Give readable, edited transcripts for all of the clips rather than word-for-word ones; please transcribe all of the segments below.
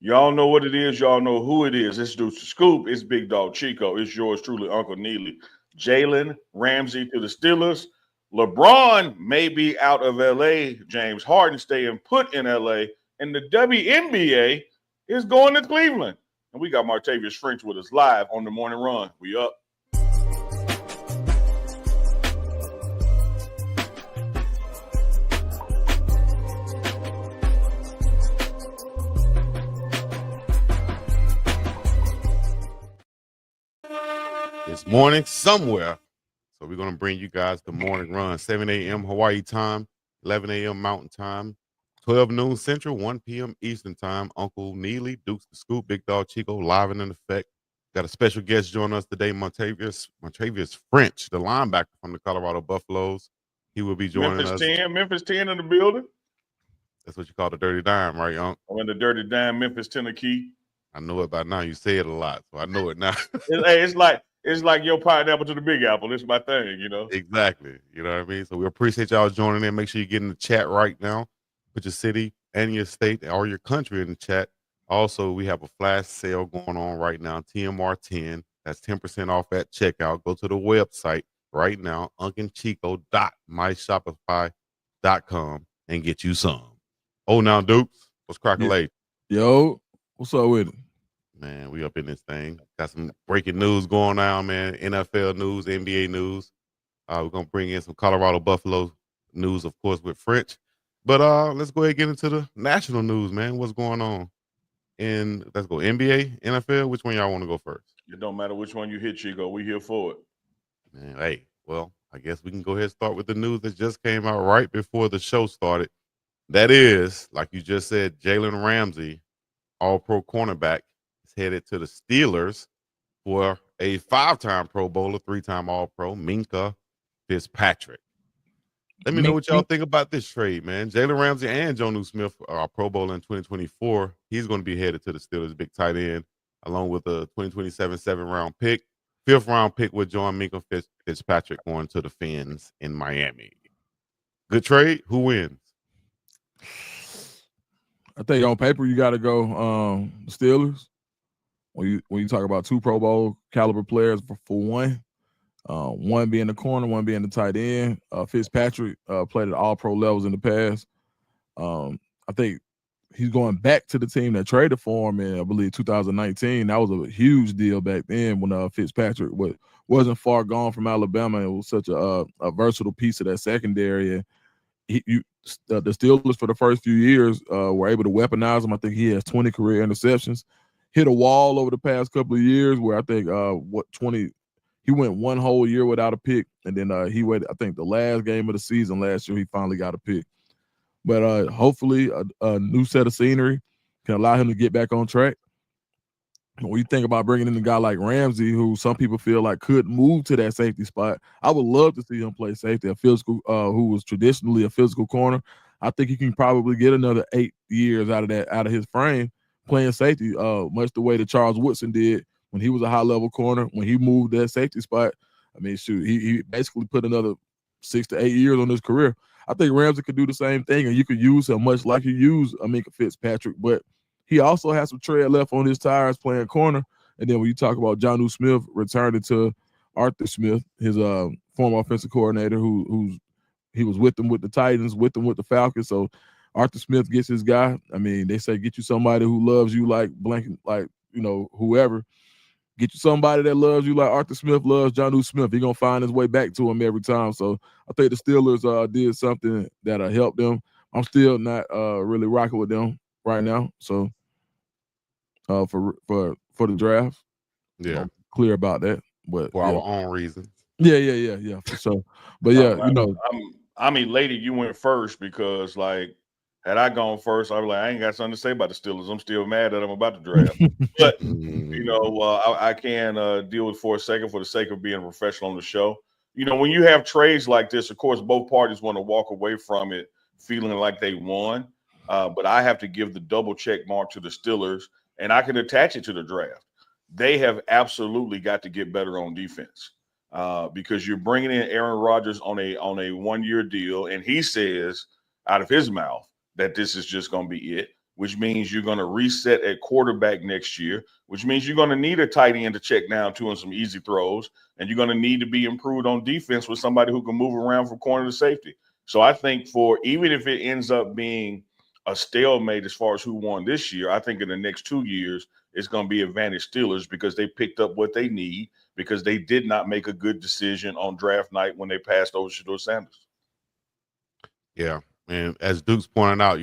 Y'all know what it is. Y'all know who it is. It's Deuce the Scoop. It's Big Dog Chico. It's yours truly, Uncle Neely. Jalen Ramsey to the Steelers. LeBron may be out of LA. James Harden staying put in LA. And the WNBA is going to Cleveland. And we got Martavius French with us live on the morning run. We up. It's morning somewhere. So we're going to bring you guys the morning run. 7 a.m. Hawaii time, 11 a.m. Mountain time, 12 noon Central, 1 p.m. Eastern time. Uncle Neely, Dukes the Scoop, Big Dog Chico, live and in effect. Got a special guest joining us today, Martavius French, the linebacker from the Colorado Buffaloes. He will be joining us. Memphis 10 in the building. That's what you call the dirty dime, right, Unc? I'm in the dirty dime, Memphis, Tennessee. I know it by now. You say it a lot, so I know it now. It's like your pineapple to the Big Apple. It's my thing, you know. Exactly. You know what I mean? So we appreciate y'all joining in. Make sure you get in the chat right now. Put your city and your state or your country in the chat. Also, we have a flash sale going on right now, TMR 10. That's 10% off at checkout. Go to the website right now, uncandchico.myshopify.com and get you some. Oh, now, Dukes, what's cracking late? Yo, what's up with it? Man, we up in this thing. Got some breaking news going on, man. NFL news, NBA news. We're going to bring in some Colorado Buffalo news, of course, with French. But let's go ahead and get into the national news, man. What's going on? And let's go NBA, NFL. Which one y'all want to go first? It don't matter which one you hit, Chico. We here for it. Man, hey, well, I guess we can go ahead and start with the news that just came out right before the show started. That is, like you just said, Jalen Ramsey, all-pro cornerback, is headed to the Steelers for a 5-time Pro Bowler, 3-time All-Pro, Minkah Fitzpatrick. Let me know what y'all think about this trade, man. Jalen Ramsey and Jonnu Smith are Pro Bowler in 2024. He's going to be headed to the Steelers, big tight end, along with a 2027 7th-round pick. 5th-round pick would join Minkah Fitzpatrick going to the Fins in Miami. Good trade. Who wins? I think on paper you got to go Steelers. When you talk about 2 Pro Bowl caliber players for one being the corner, one being the tight end. Fitzpatrick played at all pro levels in the past. I think he's going back to the team that traded for him in, I believe, 2019. That was a huge deal back then when Fitzpatrick wasn't far gone from Alabama. It was such a versatile piece of that secondary. And the Steelers for the first few years were able to weaponize him. I think he has 20 career interceptions. Hit a wall over the past couple of years where I think he went one whole year without a pick, and then he went, I think, the last game of the season last year, he finally got a pick. But hopefully a new set of scenery can allow him to get back on track. When you think about bringing in a guy like Ramsey, who some people feel like could move to that safety spot, I would love to see him play safety, a physical, who was traditionally a physical corner. I think he can probably get another 8 years out of his frame playing safety, much the way that Charles Woodson did when he was a high-level corner. When he moved that safety spot, I mean, shoot, he basically put another 6 to 8 years on his career. I think Ramsey could do the same thing, and you could use him much like you use Minkah Fitzpatrick, but he also has some tread left on his tires playing corner. And then when you talk about Jonnu Smith returning to Arthur Smith, his former offensive coordinator, he was with them with the Titans, with them with the Falcons. So Arthur Smith gets his guy. I mean, they say get you somebody who loves you like blanket, like, you know, whoever. Get you somebody that loves you like Arthur Smith loves Jonnu Smith. He's going to find his way back to him every time. So I think the Steelers did something that helped them. I'm still not really rocking with them right now. So for the draft, yeah, clear about that. But for our own reasons. Yeah, for sure. But yeah, I'm elated you went first because, like, had I gone first, I was like, I ain't got something to say about the Steelers. I'm still mad that I'm about to draft. But, you know, I can deal with for a second for the sake of being a professional on the show. You know, when you have trades like this, of course, both parties want to walk away from it feeling like they won. But I have to give the double check mark to the Steelers, and I can attach it to the draft. They have absolutely got to get better on defense because you're bringing in Aaron Rodgers on a 1-year deal, and he says out of his mouth that this is just going to be it. which means you're going to reset at quarterback next year, which means you're going to need a tight end to check down to and some easy throws, and you're going to need to be improved on defense with somebody who can move around from corner to safety. So I think even if it ends up being a stalemate as far as who won this year, I think in the next 2 years it's going to be advantage Steelers because they picked up what they need because they did not make a good decision on draft night when they passed over Shedeur Sanders. Yeah, and as Duke's pointing out,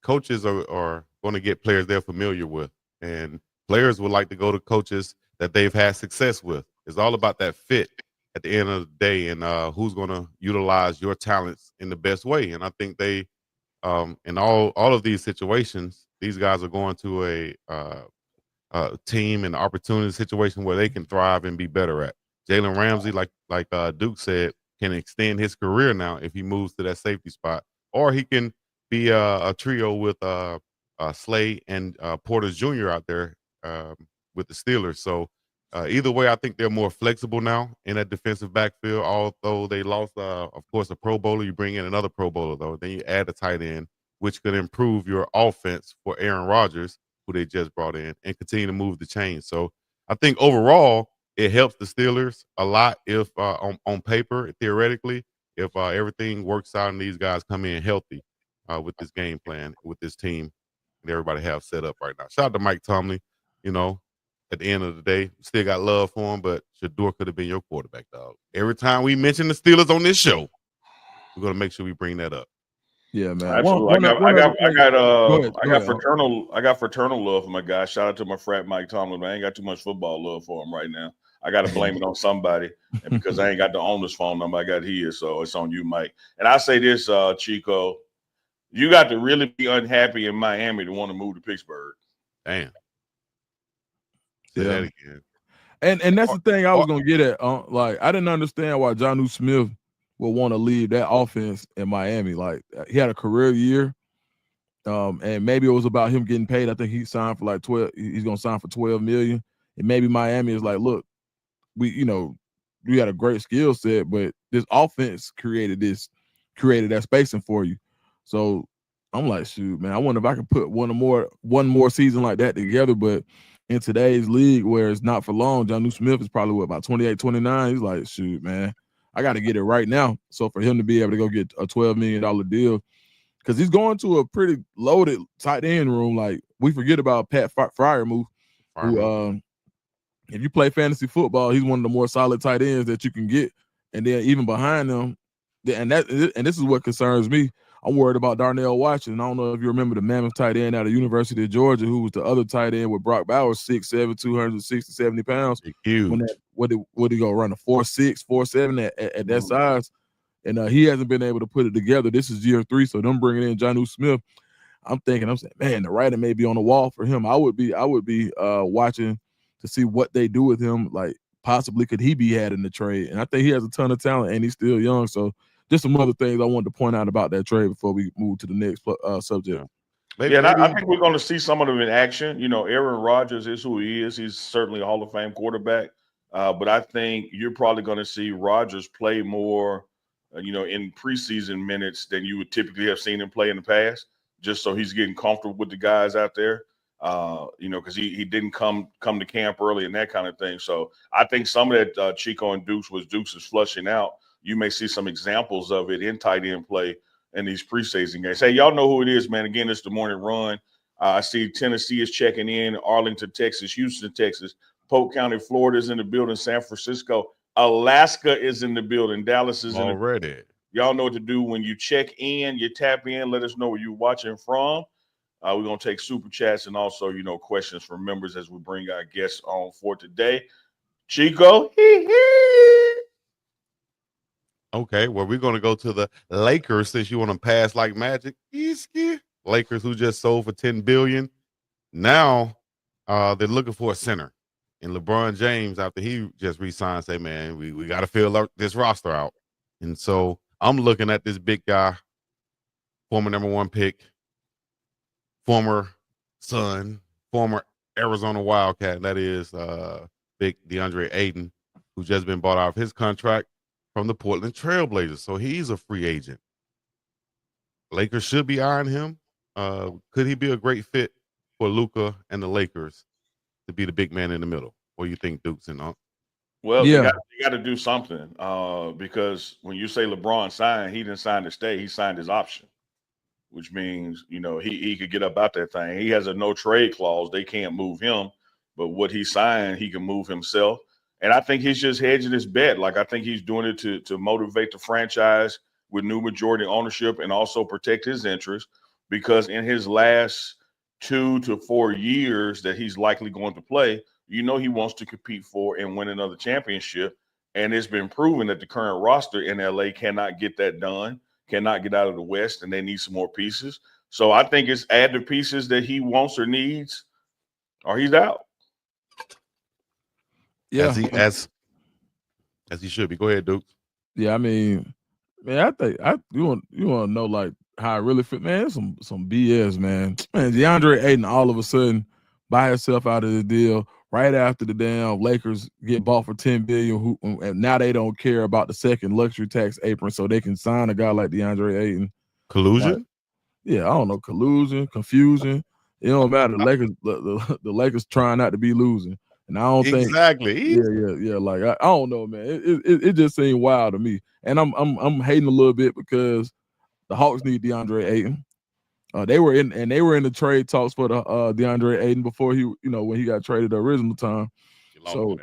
coaches are going to get players they're familiar with, and players would like to go to coaches that they've had success with. It's all about that fit at the end of the day, and who's going to utilize your talents in the best way. And I think they, in all of these situations, these guys are going to a team and opportunity situation where they can thrive and be better at. Jalen Ramsey, like Duke said, can extend his career now if he moves to that safety spot, or he can be a trio with Slay and Porter Jr. out there with the Steelers. So either way, I think they're more flexible now in that defensive backfield. Although they lost, of course, a Pro Bowler, you bring in another Pro Bowler though. Then you add a tight end, which could improve your offense for Aaron Rodgers, who they just brought in, and continue to move the chain. So I think overall, it helps the Steelers a lot if on paper, theoretically, if everything works out and these guys come in healthy with this game plan, with this team that everybody have set up right now. Shout out to Mike Tomlin. At the end of the day, still got love for him, but Shedeur could have been your quarterback, dog. Every time we mention the Steelers on this show, we're going to make sure we bring that up. Yeah, man. Absolutely. I got fraternal love for my guy. Shout out to my frat Mike Tomlin. I ain't got too much football love for him right now. I got to blame it on somebody, and because I ain't got the owner's phone number, I got his, so it's on you, Mike. And I say this, Chico, you got to really be unhappy in Miami to want to move to Pittsburgh. Damn. Say that again. And that's the thing I was gonna get at. Like, I didn't understand why Jonnu Smith would want to leave that offense in Miami. Like, he had a career year, and maybe it was about him getting paid. I think he signed for like 12. He's gonna sign for $12 million, and maybe Miami is like, look, we had a great skill set, but this offense created that spacing for you. So I'm like, shoot, man, I wonder if I could put one more season like that together. But in today's league, where it's not for long, Jonnu Smith is probably about 28, 29. He's like, shoot, man, I got to get it right now. So for him to be able to go get a $12 million deal, because he's going to a pretty loaded tight end room. Like, we forget about Pat Freiermuth, who, if you play fantasy football, he's one of the more solid tight ends that you can get. And then even behind them, and this is what concerns me. I'm worried about Darnell Washington. I don't know if you remember the mammoth tight end out of University of Georgia, who was the other tight end with Brock Bowers, 6'7", 260, 70 pounds. Huge. What did he go, run a 4'6", 4'7" at that size? And he hasn't been able to put it together. This is year 3, so them bringing in Jonnu Smith, I'm saying, man, the writing may be on the wall for him. I would be watching to see what they do with him. Like, possibly could he be had in the trade? And I think he has a ton of talent, and he's still young. So just some other things I wanted to point out about that trade before we move to the next subject. I think we're going to see some of them in action. Aaron Rodgers is who he is. He's certainly a Hall of Fame quarterback. But I think you're probably going to see Rodgers play more, in preseason minutes than you would typically have seen him play in the past, just so he's getting comfortable with the guys out there. Because he didn't come to camp early and that kind of thing. So I think some of that Chico and Dukes is flushing out. You may see some examples of it in tight end play in these preseason games. Hey, y'all know who it is, man. Again, it's the morning run. I see Tennessee is checking in, Arlington, Texas, Houston, Texas, Polk County, Florida is in the building, San Francisco, Alaska is in the building, Dallas is already. Y'all know what to do when you check in, you tap in, let us know where you're watching from. We're going to take super chats and also, questions from members as we bring our guests on for today. Chico. Okay, well, we're going to go to the Lakers since you want to pass like magic. Lakers, who just sold for $10 billion. Now they're looking for a center. And LeBron James, after he just re-signed, say, man, we got to fill this roster out. And so I'm looking at this big guy, former number 1 pick, former Sun, former Arizona Wildcat, that is big DeAndre Ayton, who's just been bought out of his contract from the Portland Trailblazers. So he's a free agent. Lakers should be eyeing him. Could he be a great fit for Luka and the Lakers to be the big man in the middle? What do you think, Dukes and Well, Yeah, they got to do something because when you say LeBron signed, he didn't sign to stay. He signed his option, which means he could get up out that thing. He has a no trade clause. They can't move him, but what he signed, he can move himself. And I think he's just hedging his bet. Like I think he's doing it to motivate the franchise with new majority ownership and also protect his interests because in his last 2 to 4 years that he's likely going to play, he wants to compete for and win another championship. And it's been proven that the current roster in LA cannot get that done, cannot get out of the West, and they need some more pieces. So I think it's add the pieces that he wants or needs, or he's out. yeah, as he should be. Go ahead, Duke. yeah. I mean, man, I think you want to know like how I really feel, man. It's some BS, man. Man, DeAndre Ayton all of a sudden buy himself out of the deal right after the damn Lakers get bought for $10 billion. And now they don't care about the second luxury tax apron, so they can sign a guy like DeAndre Ayton. Collusion? Like, yeah, I don't know, collusion, confusion. It don't matter. The Lakers trying not to be losing, and I don't think exactly. Yeah. Like I don't know, man. It just seemed wild to me, and I'm hating a little bit because the Hawks need DeAndre Ayton. They were in the trade talks for the DeAndre Ayton before he, when he got traded the original time. So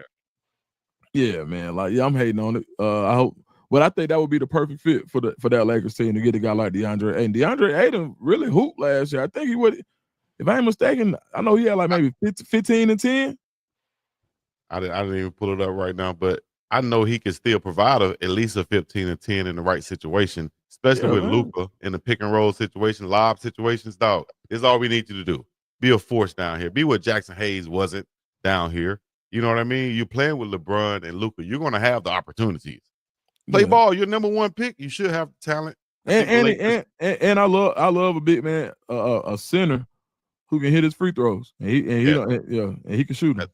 yeah, man, like I'm hating on it. I hope, but I think that would be the perfect fit for that Lakers team to get a guy like DeAndre Ayton. DeAndre Ayton really hooped last year. I think he would, if I ain't mistaken. I know he had like maybe 15 and 10. I didn't even pull it up right now, but I know he can still provide at least a 15 and 10 in the right situation, especially with Luka in the pick and roll situation, lob situations. Dog, this is all we need you to do. Be a force down here. Be what Jackson Hayes wasn't down here. You know what I mean? You're playing with LeBron and Luka. You're going to have the opportunities. Play ball. You're number one pick. You should have talent. And I love a big man, a center who can hit his free throws, and he can shoot them.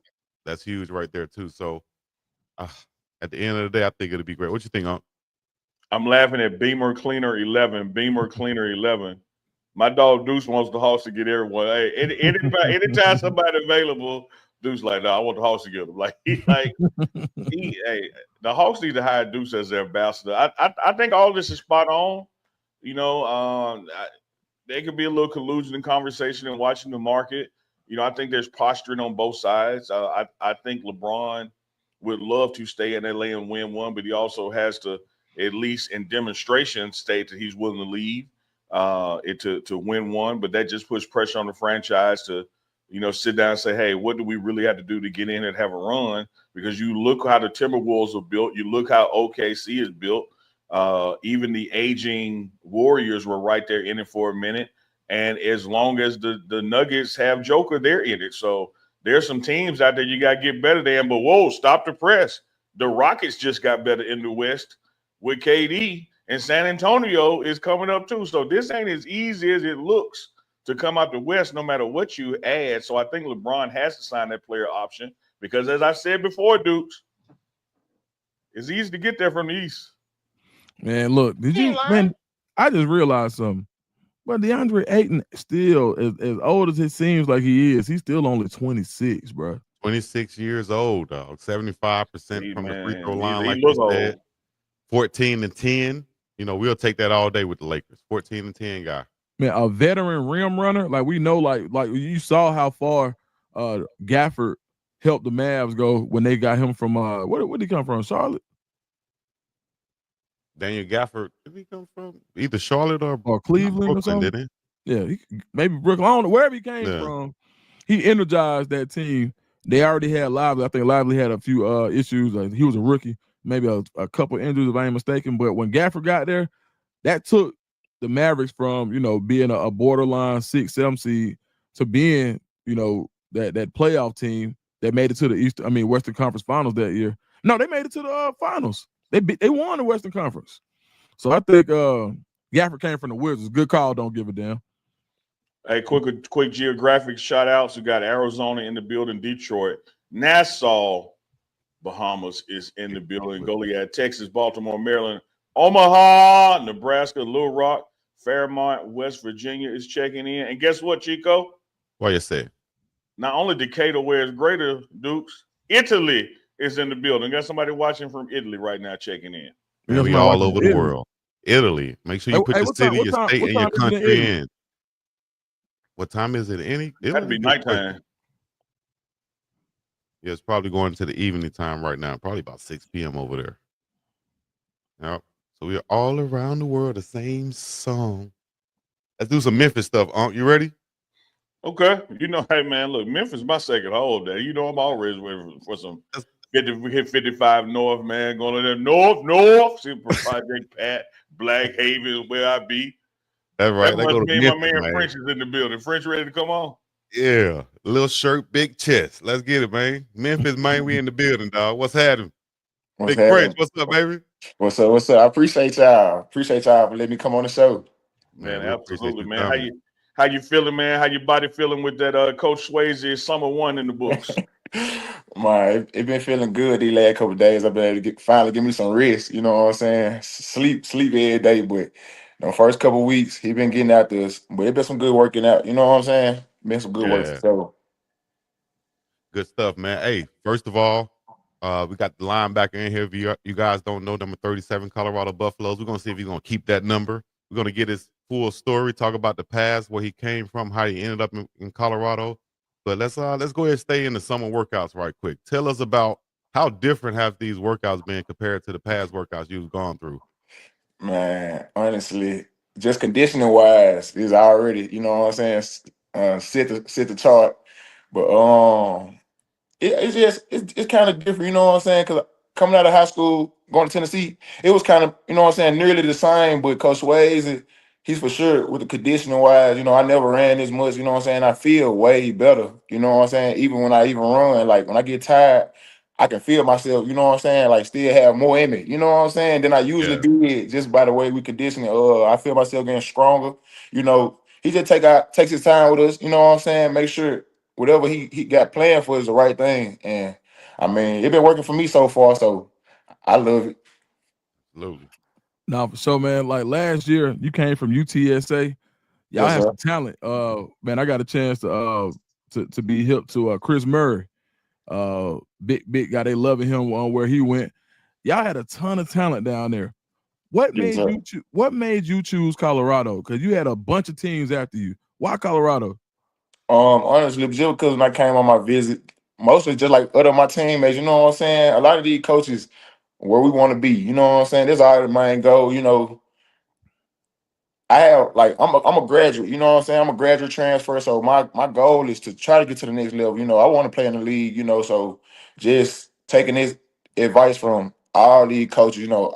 That's huge right there too. So at the end of the day, I think it'll be great. What you think, Unc? I'm laughing at Beamer Cleaner 11. Beamer Cleaner 11. My dog Deuce wants the Hawks to get everyone. Hey, anytime somebody available, Deuce like, no, I want the Hawks to get him. Hey, the Hawks need to hire Deuce as their ambassador. I think all this is spot on. There could be a little collusion and conversation and watching the market. I think there's posturing on both sides. I think LeBron would love to stay in LA and win one, but he also has to, at least in demonstration, state that he's willing to leave to win one. But that just puts pressure on the franchise to, sit down and say, hey, what do we really have to do to get in and have a run? Because you look how the Timberwolves are built. You look how OKC is built. Even the aging Warriors were right there in it for a minute. And as long as the Nuggets have Joker, they're in it. So there's some teams out there you got to get better than. But, whoa, stop the press. The Rockets just got better in the West with KD, and San Antonio is coming up too. So this ain't as easy as it looks to come out the West no matter what you add. So I think LeBron has to sign that player option because, as I said before, Dukes, it's easy to get there from the East. Man, look, I just realized something. But DeAndre Ayton still, as old as it seems like he is, he's still only 26, bro. 26 years old, dog. 75% from the free throw line, like you said. 14 and 10. We'll take that all day with the Lakers. 14 and 10 guy. Man, a veteran rim runner, like we know, like you saw how far Gafford helped the Mavs go when they got him from where did he come from? Charlotte? Daniel Gafford, did he come from? Either Charlotte or Cleveland Brooklyn, or something? Didn't he? Yeah, maybe Brooklyn. I don't know wherever he came from. He energized that team. They already had Lively. I think Lively had a few issues. Like he was a rookie, maybe a couple injuries if I ain't mistaken. But when Gafford got there, that took the Mavericks from being a borderline 6-7 seed to being that playoff team that made it to the Western Conference Finals that year. No, they made it to the finals. They won the Western Conference. So I think Gafford came from the Wizards. Good call. Don't give a damn. Hey, quick geographic shout outs. We got Arizona in the building, Detroit, Nassau, Bahamas is in the building. Goliad, Texas, Baltimore, Maryland, Omaha, Nebraska, Little Rock, Fairmont, West Virginia is checking in. And guess what, Chico? What you say? Not only Decatur, where it's greater, Dukes, Italy is in the building. Got somebody watching from Italy right now checking in. Man, we all over the world. Italy. Make sure you put your city, your state, and your country in. What time is it in Italy? That'd be nighttime. Yeah, it's probably going to the evening time right now. Probably about 6 p.m. over there. Yep. So we're all around the world, the same song. Let's do some Memphis stuff. You ready? Okay. You know, hey, man, look, Memphis my second home day. You know, I'm always waiting for some 55 North, man. Going to there north. See Project Pat, Black Haven, where I be. That's right. That must mean my man French is in the building. French ready to come on? Yeah. Little shirt, big chest. Let's get it, man. Memphis, man, we in the building, dog. What's happening? Big French, what's up, baby? What's up? I appreciate y'all. Appreciate y'all for letting me come on the show. Man, absolutely, man. How you feeling, man? How your body feeling with that Coach Swayze summer one in the books? It been feeling good these last couple of days. I've been able to finally give me some rest. You know what I'm saying? Sleep every day. But the first couple of weeks, he been getting out this. But it been some good working out. You know what I'm saying? Been some good work. So good stuff, man. Hey, first of all, we got the linebacker in here. If you guys don't know, number 37, Colorado Buffaloes. We're gonna see if he's gonna keep that number. We're gonna get his full story, talk about the past, where he came from, how he ended up in Colorado. But let's go ahead and stay in the summer workouts right quick. Tell us about how different have these workouts been compared to the past workouts you've gone through. Man, honestly, just conditioning wise is already, you know what I'm saying, set the chart. But it's kind of different, you know what I'm saying? Because coming out of high school, going to Tennessee, it was kind of, you know what I'm saying, nearly the same. But Coach Swayze, he's for sure with the conditioning wise, you know, I never ran as much, you know what I'm saying? I feel way better, you know what I'm saying? Even when I run, like when I get tired, I can feel myself, you know what I'm saying? Like still have more in me, you know what I'm saying? Than I usually did just by the way we condition it. I feel myself getting stronger, you know. He just takes his time with us, you know what I'm saying? Make sure whatever he got planned for is the right thing. And I mean, it been working for me so far, so I love it. Absolutely. Now, for sure, man. Like last year, you came from UTSA. Y'all have some talent. Man, I got a chance to be hip to Chris Murray. Big guy. They loving him on where he went. Y'all had a ton of talent down there. What made you choose Colorado? Because you had a bunch of teams after you. Why Colorado? Honestly, just because when I came on my visit, mostly just like other my teammates, you know what I'm saying? A lot of these coaches where we want to be, you know what I'm saying? This is all the main goal, you know. I have like I'm a graduate, you know what I'm saying? I'm a graduate transfer, so my goal is to try to get to the next level. You know, I want to play in the league, you know, so just taking this advice from all these coaches, you know,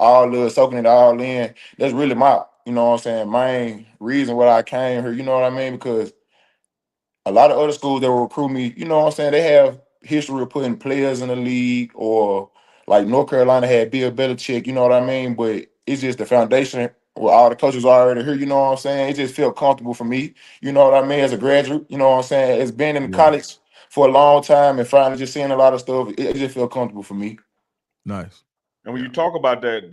soaking it all in. That's really my, you know what I'm saying, main reason why I came here, you know what I mean? Because a lot of other schools that will recruit me, you know what I'm saying, they have history of putting players in the league, or like North Carolina had Bill Belichick, you know what I mean? But it's just the foundation where all the coaches are already here, you know what I'm saying? It just feel comfortable for me, you know what I mean, as a graduate, you know what I'm saying? It's been in college for a long time and finally just seeing a lot of stuff, it just feel comfortable for me. Nice. And when you talk about that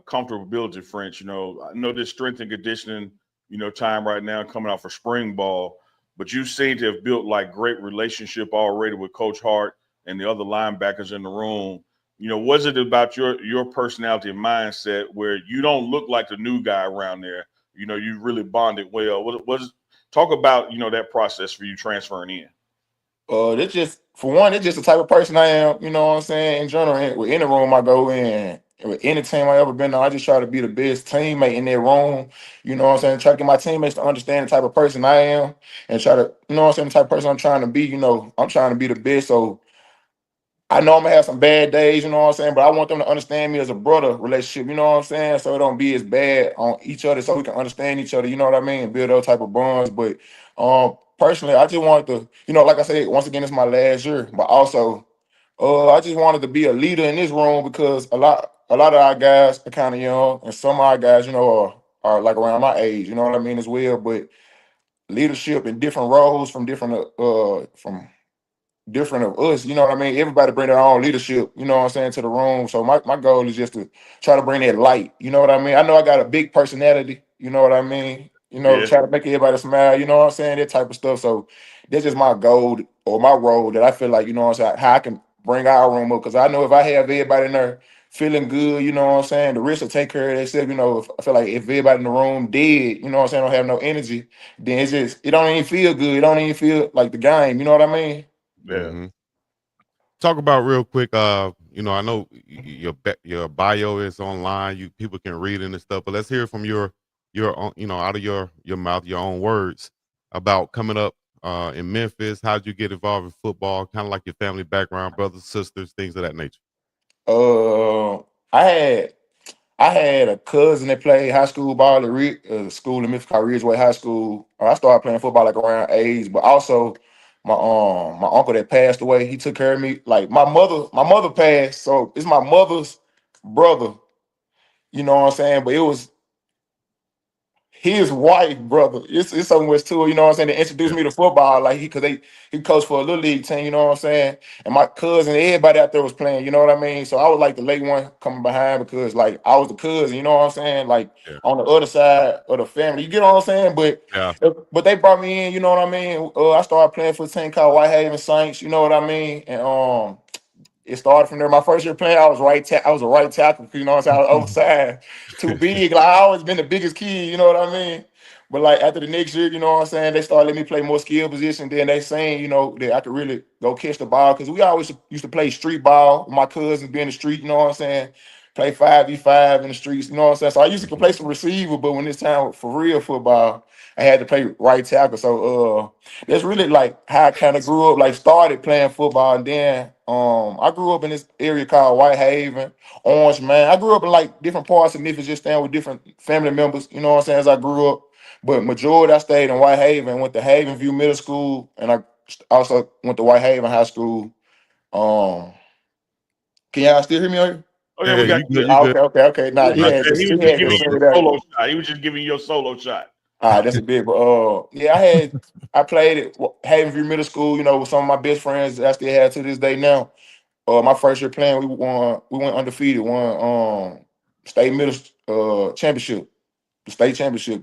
comfortability, French, you know, I know this strength and conditioning, you know, time right now coming out for spring ball, but you seem to have built like great relationship already with Coach Hart and the other linebackers in the room. You know, was it about your personality and mindset where you don't look like the new guy around there? You know, you really bonded well. Talk about, you know, that process for you transferring in. It's just the type of person I am, you know what I'm saying? In general, with any room I go in, with any team I ever been on, I just try to be the best teammate in that room. You know what I'm saying? Try to get my teammates to understand the type of person I am and try to, you know what I'm saying, the type of person I'm trying to be, you know, I'm trying to be the best. So I know I'm gonna have some bad days, you know what I'm saying, but I want them to understand me as a brother relationship, you know what I'm saying, so it don't be as bad on each other, so we can understand each other, you know what I mean, build those type of bonds. But personally, I just wanted to, you know, like I said, once again, it's my last year, but also, I just wanted to be a leader in this room because a lot of our guys are kind of young, and some of our guys, you know, are like around my age, you know what I mean, as well. But leadership in different roles from different of us, you know what I mean? Everybody bring their own leadership, you know what I'm saying, to the room. So my goal is just to try to bring that light, you know what I mean? I know I got a big personality, You know what I mean? Yeah. Try to make everybody smile. You know what I'm saying? That type of stuff. So that's just my goal or my role that I feel like, what I'm saying, how I can bring our room up. Because I know if I have everybody in there feeling good, you know what I'm saying, the rest will take care of themselves. If, I feel like if everybody in the room dead, you know what I'm saying, don't have no energy, then it don't even feel good. It don't even feel like the game. You know what I mean? Yeah. Talk about real quick. I know your bio is online. People can read it and stuff, but let's hear from your own, out of your mouth, your own words about coming up in Memphis. How'd you get involved in football? Kind of like your family background, brothers, sisters, things of that nature. Uh, I had I had a cousin that played high school ball at school in Memphis called Ridgeway High School. I started playing football like around age, but also my uncle that passed away, he took care of me. Like my mother passed, so it's my mother's brother. You know what I'm saying? But it was his wife, brother. It's so much to it, you know what I'm saying? They introduced Yeah, me to football, like he coached for a little league team, you know what I'm saying? And my cousin, everybody out there was playing, you know what I mean? So I was like the late one coming behind because like I was the cousin, you know what I'm saying? Like yeah, on the other side of the family, you get what I'm saying? yeah. But they brought me in, you know what I mean? I started playing for a team called Whitehaven Saints, you know what I mean? And it started from there. My first year playing, I was I was a right tackle. You know what I'm saying? I was oversized, too big. Like I always been the biggest kid. You know what I mean? But like after the next year, you know what I'm saying? They started letting me play more skill position. Then they saying, that I could really go catch the ball because we always used to play street ball. With my cousins be in the street. You know what I'm saying? Play 5v5 in the streets. You know what I'm saying? So I used to Mhm. play some receiver, but when it's time for real football, I had to play right tackle. So that's really like how I kind of grew up, like started playing football. And then I grew up in this area called Whitehaven, Orange, man. I grew up in like different parts of Memphis, just staying with different family members, you know what I'm saying, as I grew up. But majority I stayed in Whitehaven, went to Haven View Middle School, and I also went to Whitehaven High School. Um, can y'all still hear me? Out here? Oh yeah, Yeah, we got you you. good? You Oh, good? okay. Nah, He Nice. was just had giving to Real say you good. a that. solo shot. He was just giving you a solo shot. That's a big. But yeah, I played at Haven View Middle School. With some of my best friends that I still have to this day now. My first year playing, we went undefeated, won state middle championship, the state championship.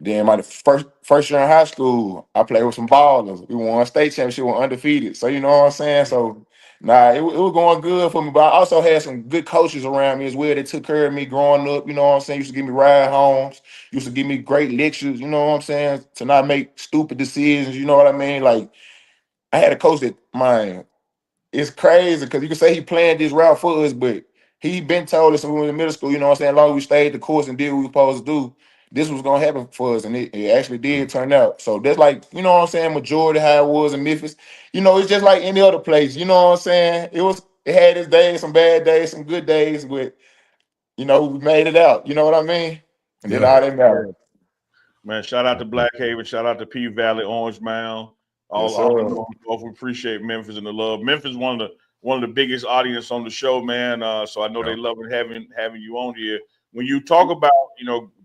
Then my first year in high school, I played with some ballers. We won state championship, went undefeated. So you know what I'm saying. So nah, it was going good for me. But I also had some good coaches around me as well. They took care of me growing up. You know what I'm saying. Used to give me ride homes. Used to give me great lectures. You know what I'm saying. To not make stupid decisions. You know what I mean. Like I had a coach that it's crazy because you can say he planned this route for us, but he been told us when we were in middle school, you know what I'm saying, as long as we stayed the course and did what we were supposed to do, this was gonna happen for us. And it actually did Mhm. turn out. So that's like, you know what I'm saying, majority how it was in Memphis. It's just like any other place, you know what I'm saying? It had its days, some bad days, some good days, but we made it out. You know what I mean? And then Yeah. all that matter. Yeah. Man, shout out to Black Haven, shout out to P Valley, Orange Mound, Yes, all the sir. known folks. We appreciate Memphis and the love. Memphis one of the biggest audience on the show, man. So I know they Yeah. love having you on here. When you talk about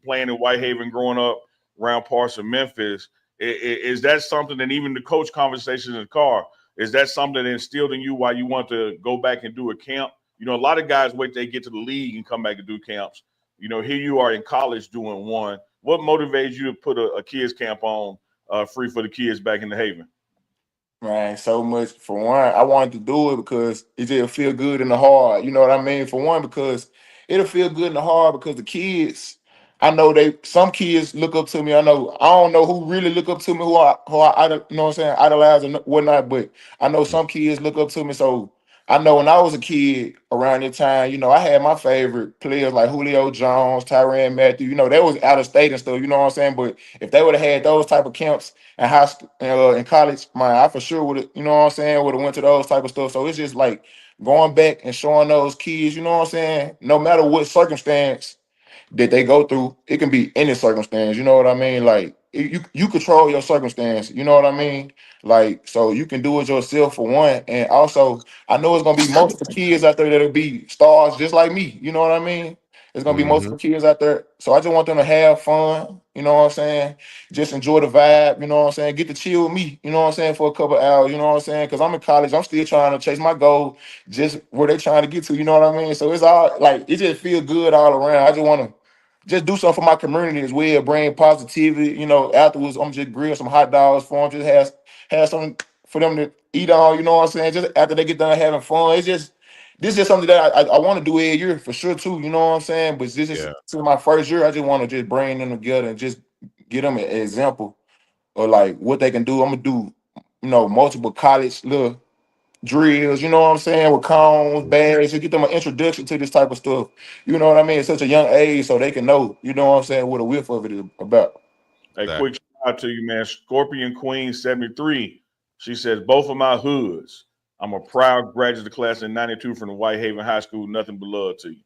playing in Whitehaven, growing up around parts of Memphis, is that something that even the coach conversations in the car, is that something that instilled in you why you want to go back and do a camp? A lot of guys wait till they get to the league and come back and do camps. Here you are in college doing one. What motivates you to put a kids camp on free for the kids back in the Haven? Man, so much. For one, I wanted to do it because it just feel good in the heart. You know what I mean? For one, because it'll feel good in the heart because the kids, I know some kids look up to me. I don't know who really look up to me, you know what I'm saying, idolize and whatnot, but I know some kids look up to me. So I know when I was a kid around that time, I had my favorite players like Julio Jones, Tyrann Matthew. They was out of state and stuff, you know what I'm saying? But if they would have had those type of camps in high school, in college, man, I for sure would have, you know what I'm saying, would have went to those type of stuff. So it's just like going back and showing those kids, you know what I'm saying, no matter what circumstance that they go through, it can be any circumstance, you know what I mean? Like you control your circumstance, you know what I mean? Like, so you can do it yourself for one. And also, I know it's gonna be most of the kids out there that'll be stars just like me, you know what I mean? It's gonna be most of Mm-hmm. the kids out there. So I just want them to have fun, you know what I'm saying? Just enjoy the vibe, you know what I'm saying? Get to chill with me, you know what I'm saying, for a couple hours, you know what I'm saying? Because I'm in college, I'm still trying to chase my goal, just where they trying to get to, you know what I mean? So it's all like it just feels good all around. I just want to just do something for my community as well, bring positivity. You know, afterwards, I'm just grill some hot dogs for them, just have something for them to eat on. You know what I'm saying? Just after they get done having fun, this is just something that I want to do every year for sure too. You know what I'm saying? But this is my first year. I just want to just bring them together and just get them an example of like what they can do. I'm gonna do, you know, multiple college little drills, you know what I'm saying, with cones, bags, to get them an introduction to this type of stuff. You know what I mean? At such a young age, so they can know, you know what I'm saying, what a whiff of it is about. Hey, quick shout out to you, man. Scorpion Queen 73. She says, both of my hoods. I'm a proud graduate of the class in 92 from the Whitehaven High School. Nothing but love to you.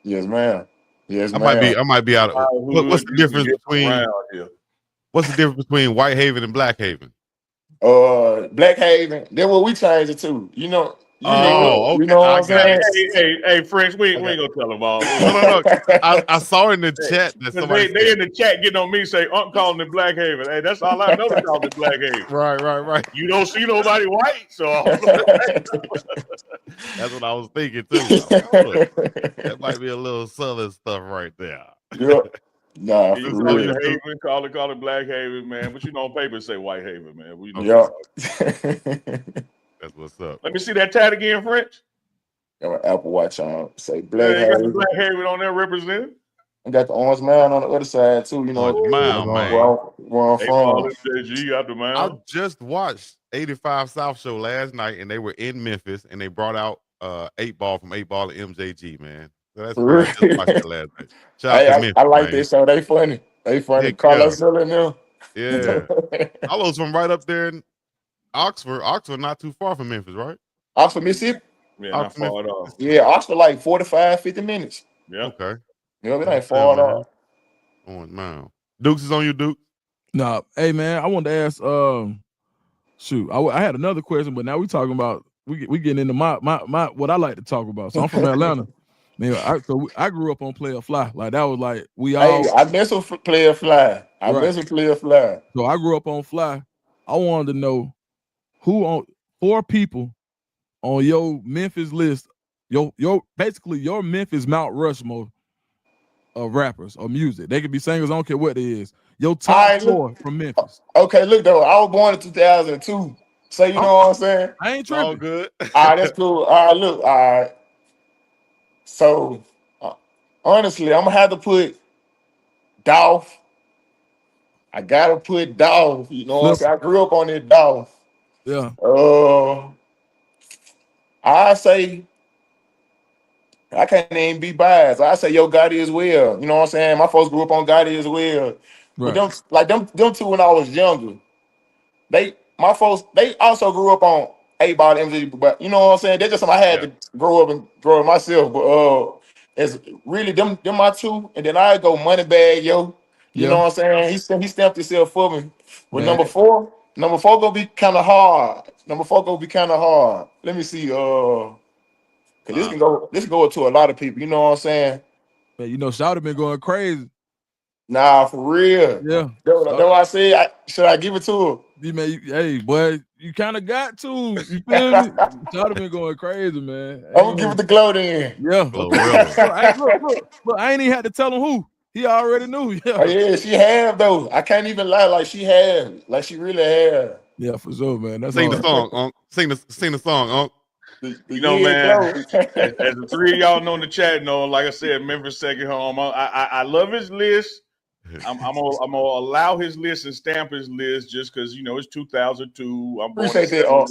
Yes, ma'am. Yes, I ma'am. might be out of what's the difference between what's the difference between Whitehaven and Blackhaven? Blackhaven, then what we changed it to. You know okay. You know what I'm saying? Hey, French, we ain't gonna tell them all. No. I saw in the chat that somebody they in the chat getting on me say, "I'm calling it Blackhaven." Hey, that's all I know to call it Blackhaven. Right. You don't see nobody white, so that's what I was thinking too. That might be a little southern stuff right there. Yep. Nah, you for call real. it Haven, call it Blackhaven, man. But you know, on paper say Whitehaven, man. We know. Yep. That's what's up. Let me see that tat again, French. Got my Apple Watch on. Say Got Blackhaven. the Blackhaven on there represented. I got the Orange Mound on the other side too. You know, where I'm from. JG out the mound. I just watched 85 South Show last night, and they were in Memphis, and they brought out 8 Ball from 8 Ball and MJG, man. So that's cool. I just watched that last night. Shout out to Memphis, I like this show. They funny. Carlos Zilla now. Yeah. Carlos from right up there in Oxford, not too far from Memphis, right? Oxford, Mississippi? Yeah, not far at all. Yeah, Oxford like 45, 50 minutes. Yeah. Okay. Yeah, it ain't far at all. Man. Dukes is on you, Duke. Nah, hey man, I wanted to ask. I had another question, but now we talking about we getting into my what I like to talk about. So I'm from Atlanta. Man, I grew up on Player Fly. Like that was like we all. Hey, I miss with Player Fly. Miss with Player Fly. So I grew up on Fly. I wanted to know who on 4 people on your Memphis list, your basically your Memphis Mount Rushmore of rappers or music. They could be singers, I don't care what it is. Your top 4 from Memphis. Okay, look though, I was born in 2002. So you know what I'm saying? I ain't tripping. All good. All right, that's cool. All right, look, all right. So honestly, I'm gonna have to put Dolph. I gotta put Dolph. You know what I'm saying? I grew up on that Dolph. Yeah. I say I can't even be biased. I say Yo Gotti as well. You know what I'm saying? My folks grew up on Gotti as well. Right. But them two when I was younger, my folks also grew up on 8 Ball MJ, but you know what I'm saying? That's just something I had to grow up and grow it myself. But it's really them my two, and then I go Moneybag Yo. You know what I'm saying? He stamped himself for me. With number four gonna be kind of hard. Let me see. Cause this can go to a lot to people. You know what I'm saying? Man, you know, Shouta been going crazy. Nah, for real. Yeah. That's what I said. Should I give it to him? Hey, boy, you kind of got to. You feel me? Shouta been going crazy, man. I'm gonna give it the glow then. Yeah. Look, I ain't even had to tell him who. He already knew. Yeah. Oh, yeah, she have though. I can't even lie. Like she have. Like she really have. Yeah, for sure, man. That's Sing the song, Unc. Sing the song, Unc. You know, man, as the 3 of y'all know in the chat know, like I said, Memphis second home. I love his list. I'm gonna allow his list and stamp his list just because you know it's 2002. I'm born in 71.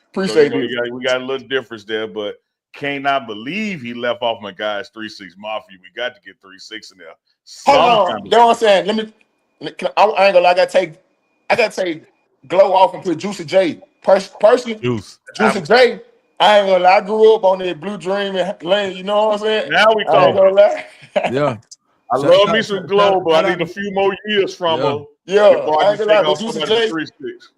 Appreciate so, it. We got a little difference there, but cannot believe he left off my guys 3-6 Mafia. We got to get 3-6 in there. Hold on, you know what I'm saying? I ain't gonna lie. I gotta take Glow off and put Juicy J. Personally, Juicy J. I ain't gonna lie. I grew up on that Blue Dream and Lane. You know what I'm saying? Now we talking. I ain't gonna lie. Yeah. I love me some Glow, but I need a few more years from her. Yeah, I ain't gonna lie, but Juicy J,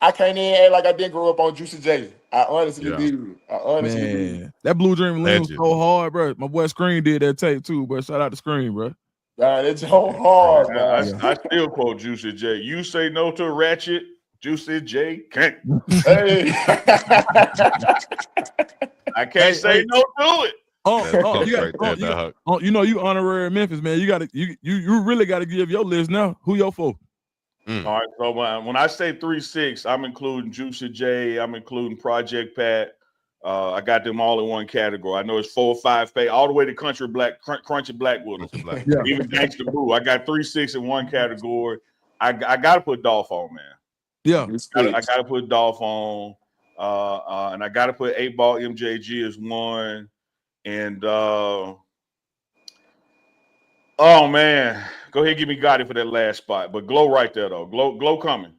I can't even act like I didn't grow up on Juicy J. I honestly did. Man, that Blue Dream Lean was so hard, bro. My boy Screen did that tape too, bro. Shout out to Screen, bro. Nah, it's so hard, bro. I still quote Juicy J. You say no to Ratchet, Juicy J can't. Hey. I can't say no to it. That's right there, dog. You know you honorary Memphis, man. You really got to give your list now. Who your four? All right. So when I say 3-6, I'm including Juicy J. I'm including Project Pat. I got them all in one category. I know it's 4 or 5 pay, all the way to Crunchy Black with them. Yeah. Even Gangsta Boo. I got 3-6 in one category. I got to put Dolph on, man. Yeah. I got to put Dolph on. And I got to put 8 Ball MJG as one. And oh man, go ahead and give me Gotti for that last spot. But Glow right there though. Glow coming.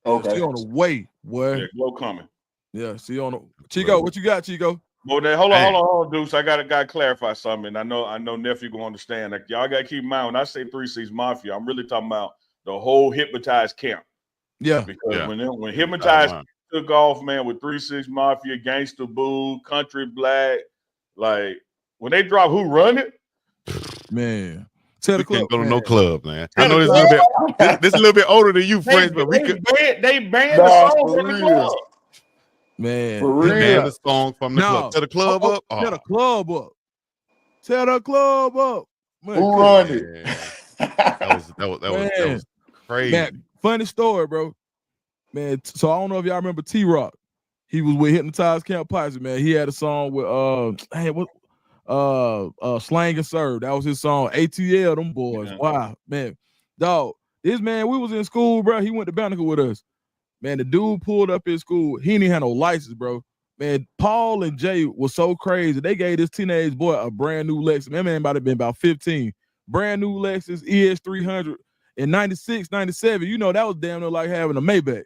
Okay. Yeah, she on the way, boy. Yeah, Glow coming. Yeah, she on the Chico. What you got, Chico? Well, then hold on, Deuce. I gotta clarify something. I know nephew gonna understand. Like y'all gotta keep in mind when I say 3-6 Mafia, I'm really talking about the whole Hypnotized camp. Yeah. Because when Hypnotized took off, man, with 3-6 Mafia, Gangsta Boo, Country Black, like when they drop Who Run It, man. Tell the club, can't go to man. No club, man. I know this a little bit. This a little bit older than you, French, but they banned the song from the club. Man, for real. They banned the song from the club. Tell the club up. Tell the club up. Tell the club up. Man, Who run it? That was crazy. Man, funny story, bro. Man, so I don't know if y'all remember T-Rock. He was with Hypnotized Camp Posse, man. He had a song with Slang and Serve. That was his song. ATL, them boys. Yeah. Wow, man. Dog, this man, we was in school, bro. He went to Banneker with us. Man, the dude pulled up in school. He didn't have no license, bro. Man, Paul and Jay was so crazy. They gave this teenage boy a brand new Lexus. That man might have been about 15. Brand new Lexus ES300 in 96, 97. You know, that was damn near like having a Maybach.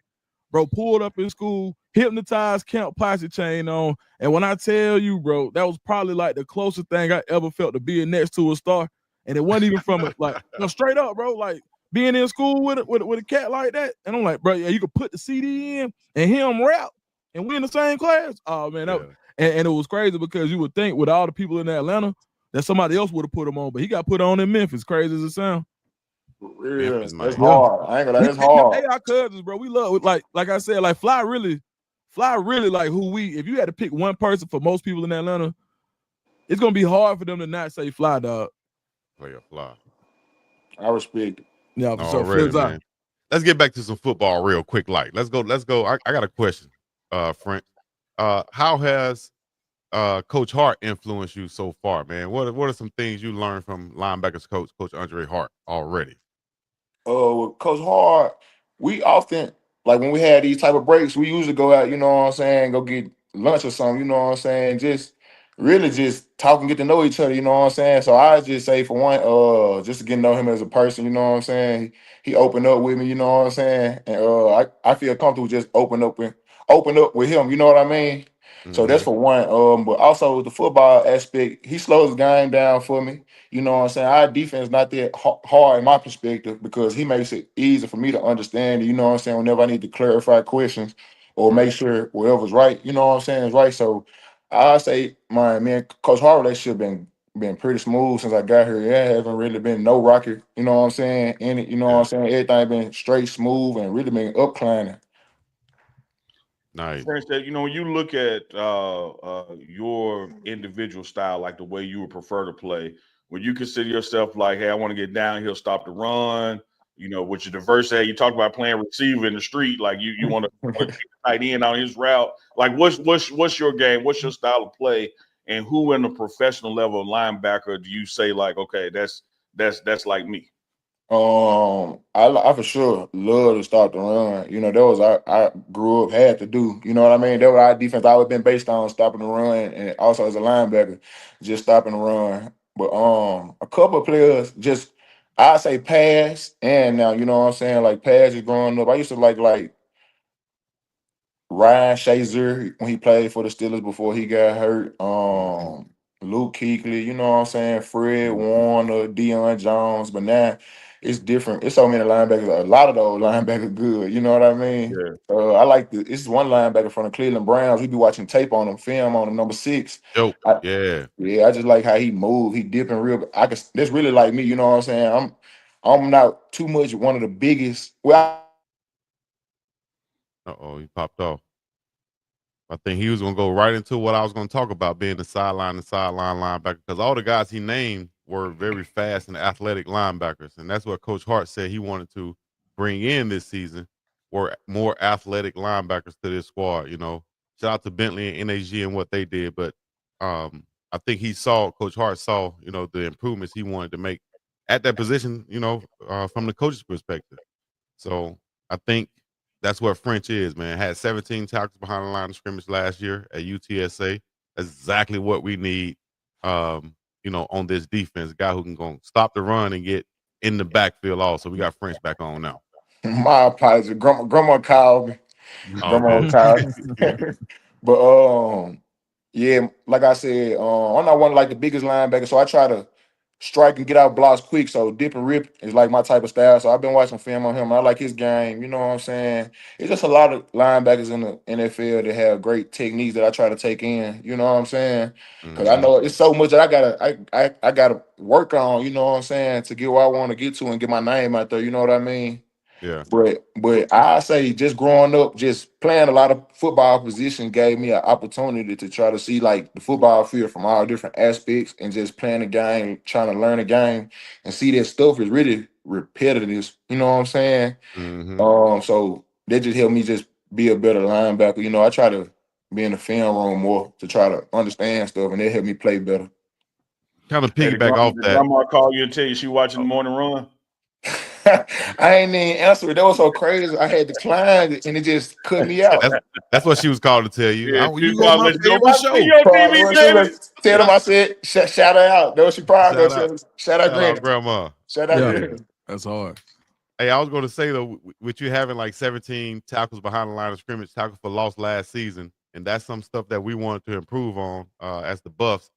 Bro, pulled up in school, Hypnotized Camp Posse chain on. And when I tell you, bro, that was probably like the closest thing I ever felt to being next to a star. And it wasn't even from like straight up, bro. Like being in school with a cat like that. And I'm like, bro, yeah, you could put the CD in and hear him rap and we in the same class. Oh man, and it was crazy because you would think with all the people in Atlanta that somebody else would have put him on, but he got put on in Memphis, crazy as it sounds. Yeah, that's hard. I ain't gonna lie, that's hard. Hey, our cousins, bro. We love like I said, like Fly really like who we. If you had to pick one person for most people in Atlanta, it's gonna be hard for them to not say Fly, dog. Play a Fly. I respect it. Yeah, so man. Let's get back to some football real quick. Like, let's go. I got a question, French. How has Coach Hart influenced you so far, man? What are some things you learned from linebackers coach Andre Hart already? With Coach Hart, we often, like when we had these type of breaks, we usually go out, you know what I'm saying, go get lunch or something, you know what I'm saying, just really just talk and get to know each other, you know what I'm saying. So I just say for one, just to get to know him as a person, you know what I'm saying. He opened up with me, you know what I'm saying, and I feel comfortable just open up with him, you know what I mean. So that's for one. But also the football aspect, he slows the game down for me. You know what I'm saying? Our defense not that hard in my perspective because he makes it easy for me to understand. You know what I'm saying? Whenever I need to clarify questions or make sure whatever's right, you know what I'm saying, is right. So I say me and Coach Hart relationship been pretty smooth since I got here. Yeah, hasn't really been no rocket, you know what I'm saying, in it, you know what I'm saying? Everything been straight smooth and really been up climbing. Nice. That, you know, when you look at your individual style, like the way you would prefer to play, when you consider yourself like, hey, I want to get downhill, stop the run, you know, with your diversity, you talk about playing receiver in the street, like you want to keep the tight end on his route. Like, what's your game? What's your style of play? And who in the professional level of linebacker do you say like, okay, that's like me? I for sure love to stop the run. You know, that was I grew up had to do. You know what I mean? That was our defense always been based on stopping the run, and also as a linebacker, just stopping the run. But a couple of players just I say pass, and now you know what I'm saying, like pass is growing up. I used to like Ryan Shazier when he played for the Steelers before he got hurt. Luke Kuechly, you know what I'm saying? Fred Warner, Deion Jones, but now it's different. It's so many linebackers. A lot of those linebackers good. You know what I mean? Yeah. I like it's one linebacker from the Cleveland Browns. We be watching tape on him, film on him, number 6. I just like how he move. He dipping real. That's really like me. You know what I'm saying? I'm not too much one of the biggest. Well. He popped off. I think he was going to go right into what I was going to talk about, being the sideline linebacker, because all the guys he named were very fast and athletic linebackers, and that's what Coach Hart said he wanted to bring in this season, were more athletic linebackers to this squad. Shout out to Bentley and NAG and what they did, but I think Coach Hart saw, the improvements he wanted to make at that position, from the coach's perspective. So I think that's what French is, man. Had 17 tackles behind the line of scrimmage last year at UTSA. That's exactly what we need, on this defense. A guy who can go stop the run and get in the backfield also. We got French back on now. My apologies. Grandma called me. All Grandma good. called me. But yeah, like I said, I'm not one of like the biggest linebackers, so I try to strike and get out blocks quick. So dip and rip is like my type of style. So I've been watching film on him. I like his game. You know what I'm saying? It's just a lot of linebackers in the NFL that have great techniques that I try to take in. You know what I'm saying? Because I Mhm. know it's so much that I gotta work on. You know what I'm saying, to get where I want to get to and get my name out there. You know what I mean? Yeah. But I say just growing up, just playing a lot of football position gave me an opportunity to try to see like the football field from all different aspects and just playing the game, trying to learn the game and see that stuff is really repetitive. You know what I'm saying? Mhm. So that just helped me just be a better linebacker. I try to be in the film room more to try to understand stuff, and it helped me play better. Kind of Hey, piggyback off the that. grandma call you and tell you she watching Oh, the morning run. I ain't even answer it. That was so crazy. I had declined and it just cut me out. that's what she was called to tell you. Yeah, she You on my probably said, favorite "I see show. your Probably TV, when she baby." was tell them I said shout her out. That was she probably Shout gonna out, tell shout out shout out, Granny. grandma. Shout out Yeah, Granny. that's hard. Hey, I was going to say though, with you having like 17 tackles behind the line of scrimmage, tackle for loss last season, and that's some stuff that we wanted to improve on as the Buffs.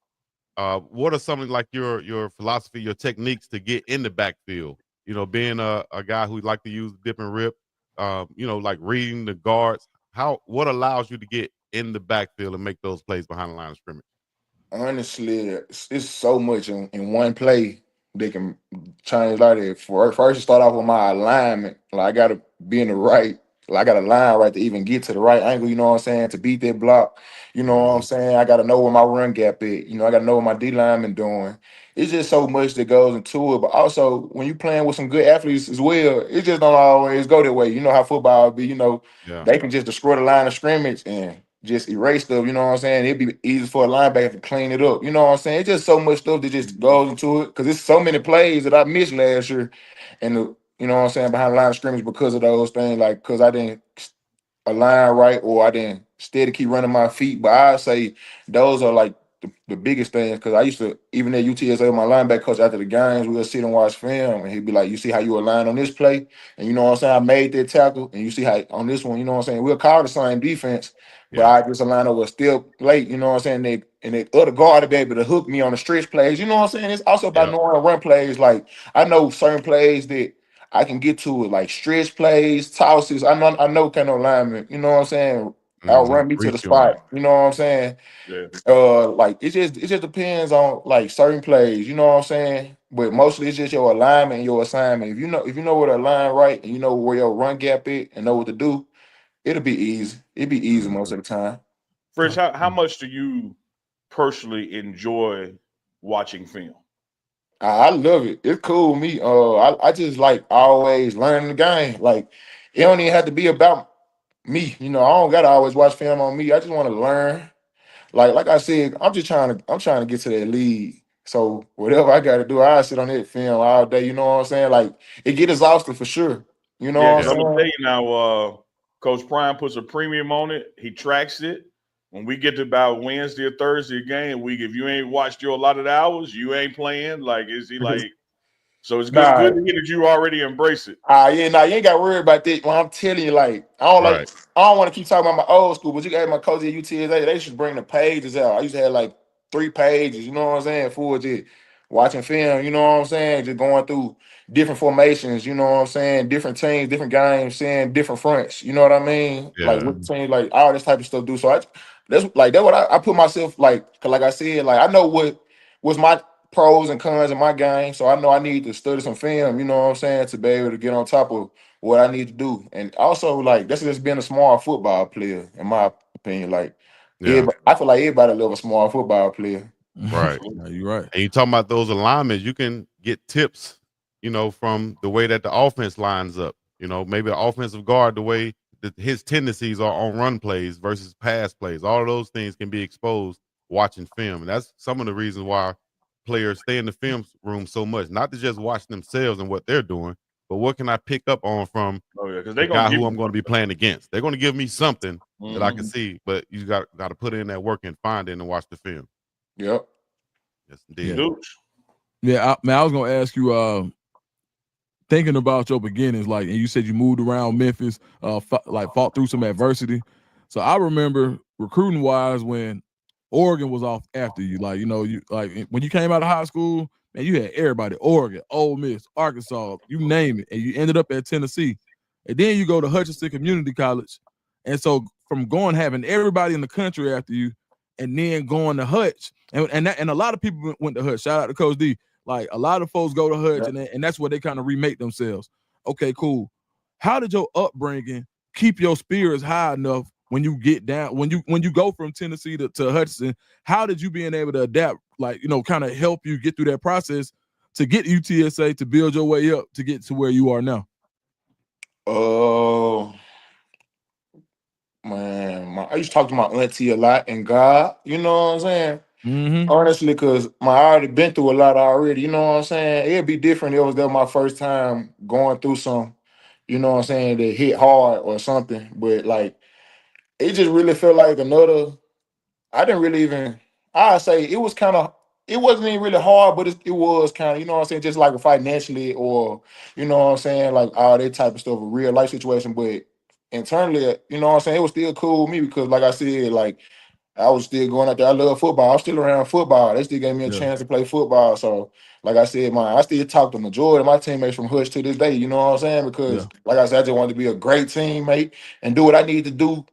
What are some of like your philosophy, your techniques to get in the backfield? Being a guy who like to use dip and rip, like reading the guards. What allows you to get in the backfield and make those plays behind the line of scrimmage? Honestly, it's so much in one play that can change like that. First, you start off with my alignment. Like I gotta be in the right. Like I got a line right to even get to the right angle. You know what I'm saying? To beat that block. You know what I'm Mm-hmm. saying? I gotta know where my run gap is. I gotta know what my D lineman doing. It's just so much that goes into it. But also, when you playing with some good athletes as well, it just don't always go that way. You know how football be. Yeah. They can just destroy the line of scrimmage and just erase stuff. You know what I'm saying? It'd be easy for a linebacker to clean it up. You know what I'm saying? It's just so much stuff that just goes into it because it's so many plays that I missed last year, and you know what I'm saying, behind the line of scrimmage because of those things, like because I didn't align right or I didn't steady keep running my feet. But I say those are like the biggest things because I used to, even at UTSA, my linebacker coach after the games, we'll sit and watch film and he'd be like, "You see how you align on this play?" And you know what I'm saying? I made that tackle, and you see how on this one, you know what I'm saying? We'll call the same defense, but Yeah. I just align over still late, you know what I'm saying? And the other guard to be able to hook me on the stretch plays, you know what I'm saying? It's also about Yeah. knowing the run plays. Like I know certain plays that I can get to it, like stretch plays, tosses. I know kind of lineman, you know what I'm saying? Mm-hmm. Outrun me to the Reach you on it. spot, you know what I'm saying? Yeah. Like it just depends on like certain plays, you know what I'm saying? But mostly it's just your alignment and your assignment. If you know where to align right and you know where your run gap is and know what to do, it'll be easy. It'll be easy most Mm-hmm. of the time. Fresh, how much do you personally enjoy watching film? I love it. It's cool with me. I just like always learning the game. Like it don't even have to be about me. I don't gotta always watch film on me. I just want to learn. Like I said, I'm trying to get to that league. So whatever I gotta do, I sit on that film all day. You know what I'm saying? Like it get exhausted for sure. You know Yeah, what because Yeah. I'm gonna I'm tell saying? you now, Coach Prime puts a premium on it. He tracks it. When we get to about Wednesday or Thursday game week, if you ain't watched your allotted hours, you ain't playing. Like, is he like? So it's good. Nah, Good to hear that you already embrace it. yeah, nah, you ain't got to worry about that. When I'm telling you, like, Right. I don't want to keep talking about my old school, but you got my coach at UTSA, they should bring the pages out. I used to have like 3 pages, you know what I'm saying, full just watching film, you know what I'm saying, just going through different formations, you know what I'm saying, different teams, different games, seeing different fronts, you know what I mean? Like Yeah. what teams, like all this type of stuff do. So that's what I put myself like, cause like I said, like I know what was my pros and cons in my game. So I know I need to study some film, you know what I'm saying, to be able to get on top of what I need to do. And also, like, that's just being a smart football player, in my opinion. Like, Yeah, I feel like everybody love a small football player. right. Yeah, you're right. And you talking about those alignments, you can get tips, from the way that the offense lines up. Maybe the offensive guard, the way that his tendencies are on run plays versus pass plays. All of those things can be exposed watching film. And that's some of the reasons why players stay in the film room so much. Not to just watch themselves and what they're doing, but what can I pick up on from Oh yeah, because the they're gonna guy give who you I'm going to be playing against? They're going to give me something that I can something. see, but you got to put in that work and find it and watch the film. Yep. Yes, indeed. Gooch. Yeah, man, I was gonna ask you. Thinking about your beginnings, like, and you said you moved around Memphis, fought through some adversity. So I remember recruiting wise when Oregon was off after you, you like when you came out of high school, man, you had everybody, Oregon, Ole Miss, Arkansas, you name it, and you ended up at Tennessee, and then you go to Hutchinson Community College, and so from having everybody in the country after you, and then going to Hutch, and a lot of people went to Hutch. Shout out to Coach D. Like a lot of folks go to Hutch, and that's where they kind of remake themselves. Okay, cool. How did your upbringing keep your spirits high enough when you get down, when you go from Tennessee to Hutchinson? How did you being able to adapt, kind of help you get through that process to get UTSA to build your way up to get to where you are now? Oh, man, I used to talk to my auntie a lot and God, you know what I'm saying? Mm-hmm. Honestly, because I already been through a lot already, you know what I'm saying? It'd be different if it was that my first time going through some, you know what I'm saying, that hit hard or something. But like, it just really felt like I didn't really even, I say it was kind of, it wasn't even really hard, but it was kind of, you know what I'm saying, just like financially or, you know what I'm saying, like all that type of stuff, a real life situation. But internally, you know what I'm saying, it was still cool with me because, like I said, like, I was still going out there. I love football. I'm still around football. They still gave me a Yeah. chance to play football. So, like I said, I still talk to the majority of my teammates from Hutch to this day. You know what I'm saying? Because, Yeah. like I said, I just wanted to be a great teammate and do what I need to do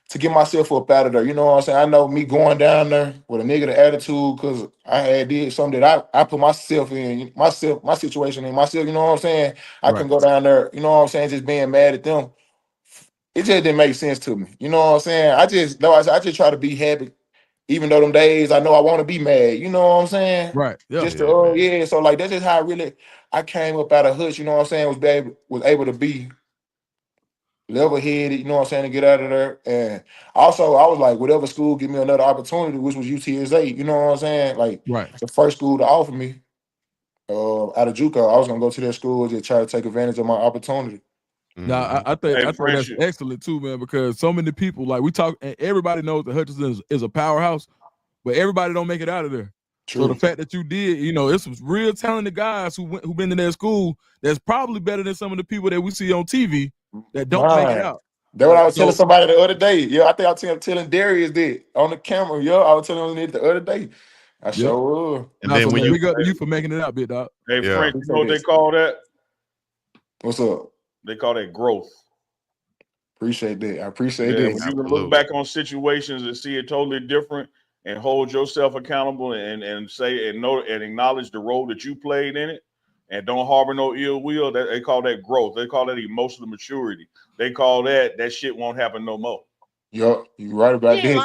to get myself up out of there. You know what I'm saying? I know me going down there with a negative attitude because I had did something that I put myself in, my situation in myself. You know what I'm saying? I Right. can go down there. You know what I'm saying? Just being mad at them. It just didn't make sense to me. You know what I'm saying? I just try to be happy even though them days I know I want to be mad, you know what I'm saying? Right. Yeah. Just to, Yeah, man. yeah. So like that's just how I came up out of Hutch, you know what I'm saying? Was able to be level headed, you know what I'm saying, to get out of there. And also I was like, whatever school give me another opportunity, which was UTSA, you know what I'm saying? Like Right. the first school to offer me out of JUCO, I was gonna go to that school and just try to take advantage of my opportunity. Now, Mhm. I Hey, think that's friendship. excellent too, man, because so many people, like we talk, and everybody knows that Hutchinson is a powerhouse, but everybody don't make it out of there. So the True. fact that you did, it's some real talented guys who been in that school that's probably better than some of the people that we see on TV that don't make it Mine. out. That's what I was telling So somebody the other day. Yeah, I think I was telling Darius that on the camera. Yeah, I was telling him it the other day. I yep. sure will. And Now, then so when man, you big up to you for making it out, big dog. Hey, yeah. Frank, you know Appreciate what they this. call that? What's up? They call that growth. Appreciate that. I appreciate Yeah, when this. you can look Absolutely. back on situations and see it totally different and hold yourself accountable and say and know and acknowledge the role that you played in it and don't harbor no ill will, that they call that growth. They call that emotional maturity. They call that shit won't happen no more. Yup, you right about And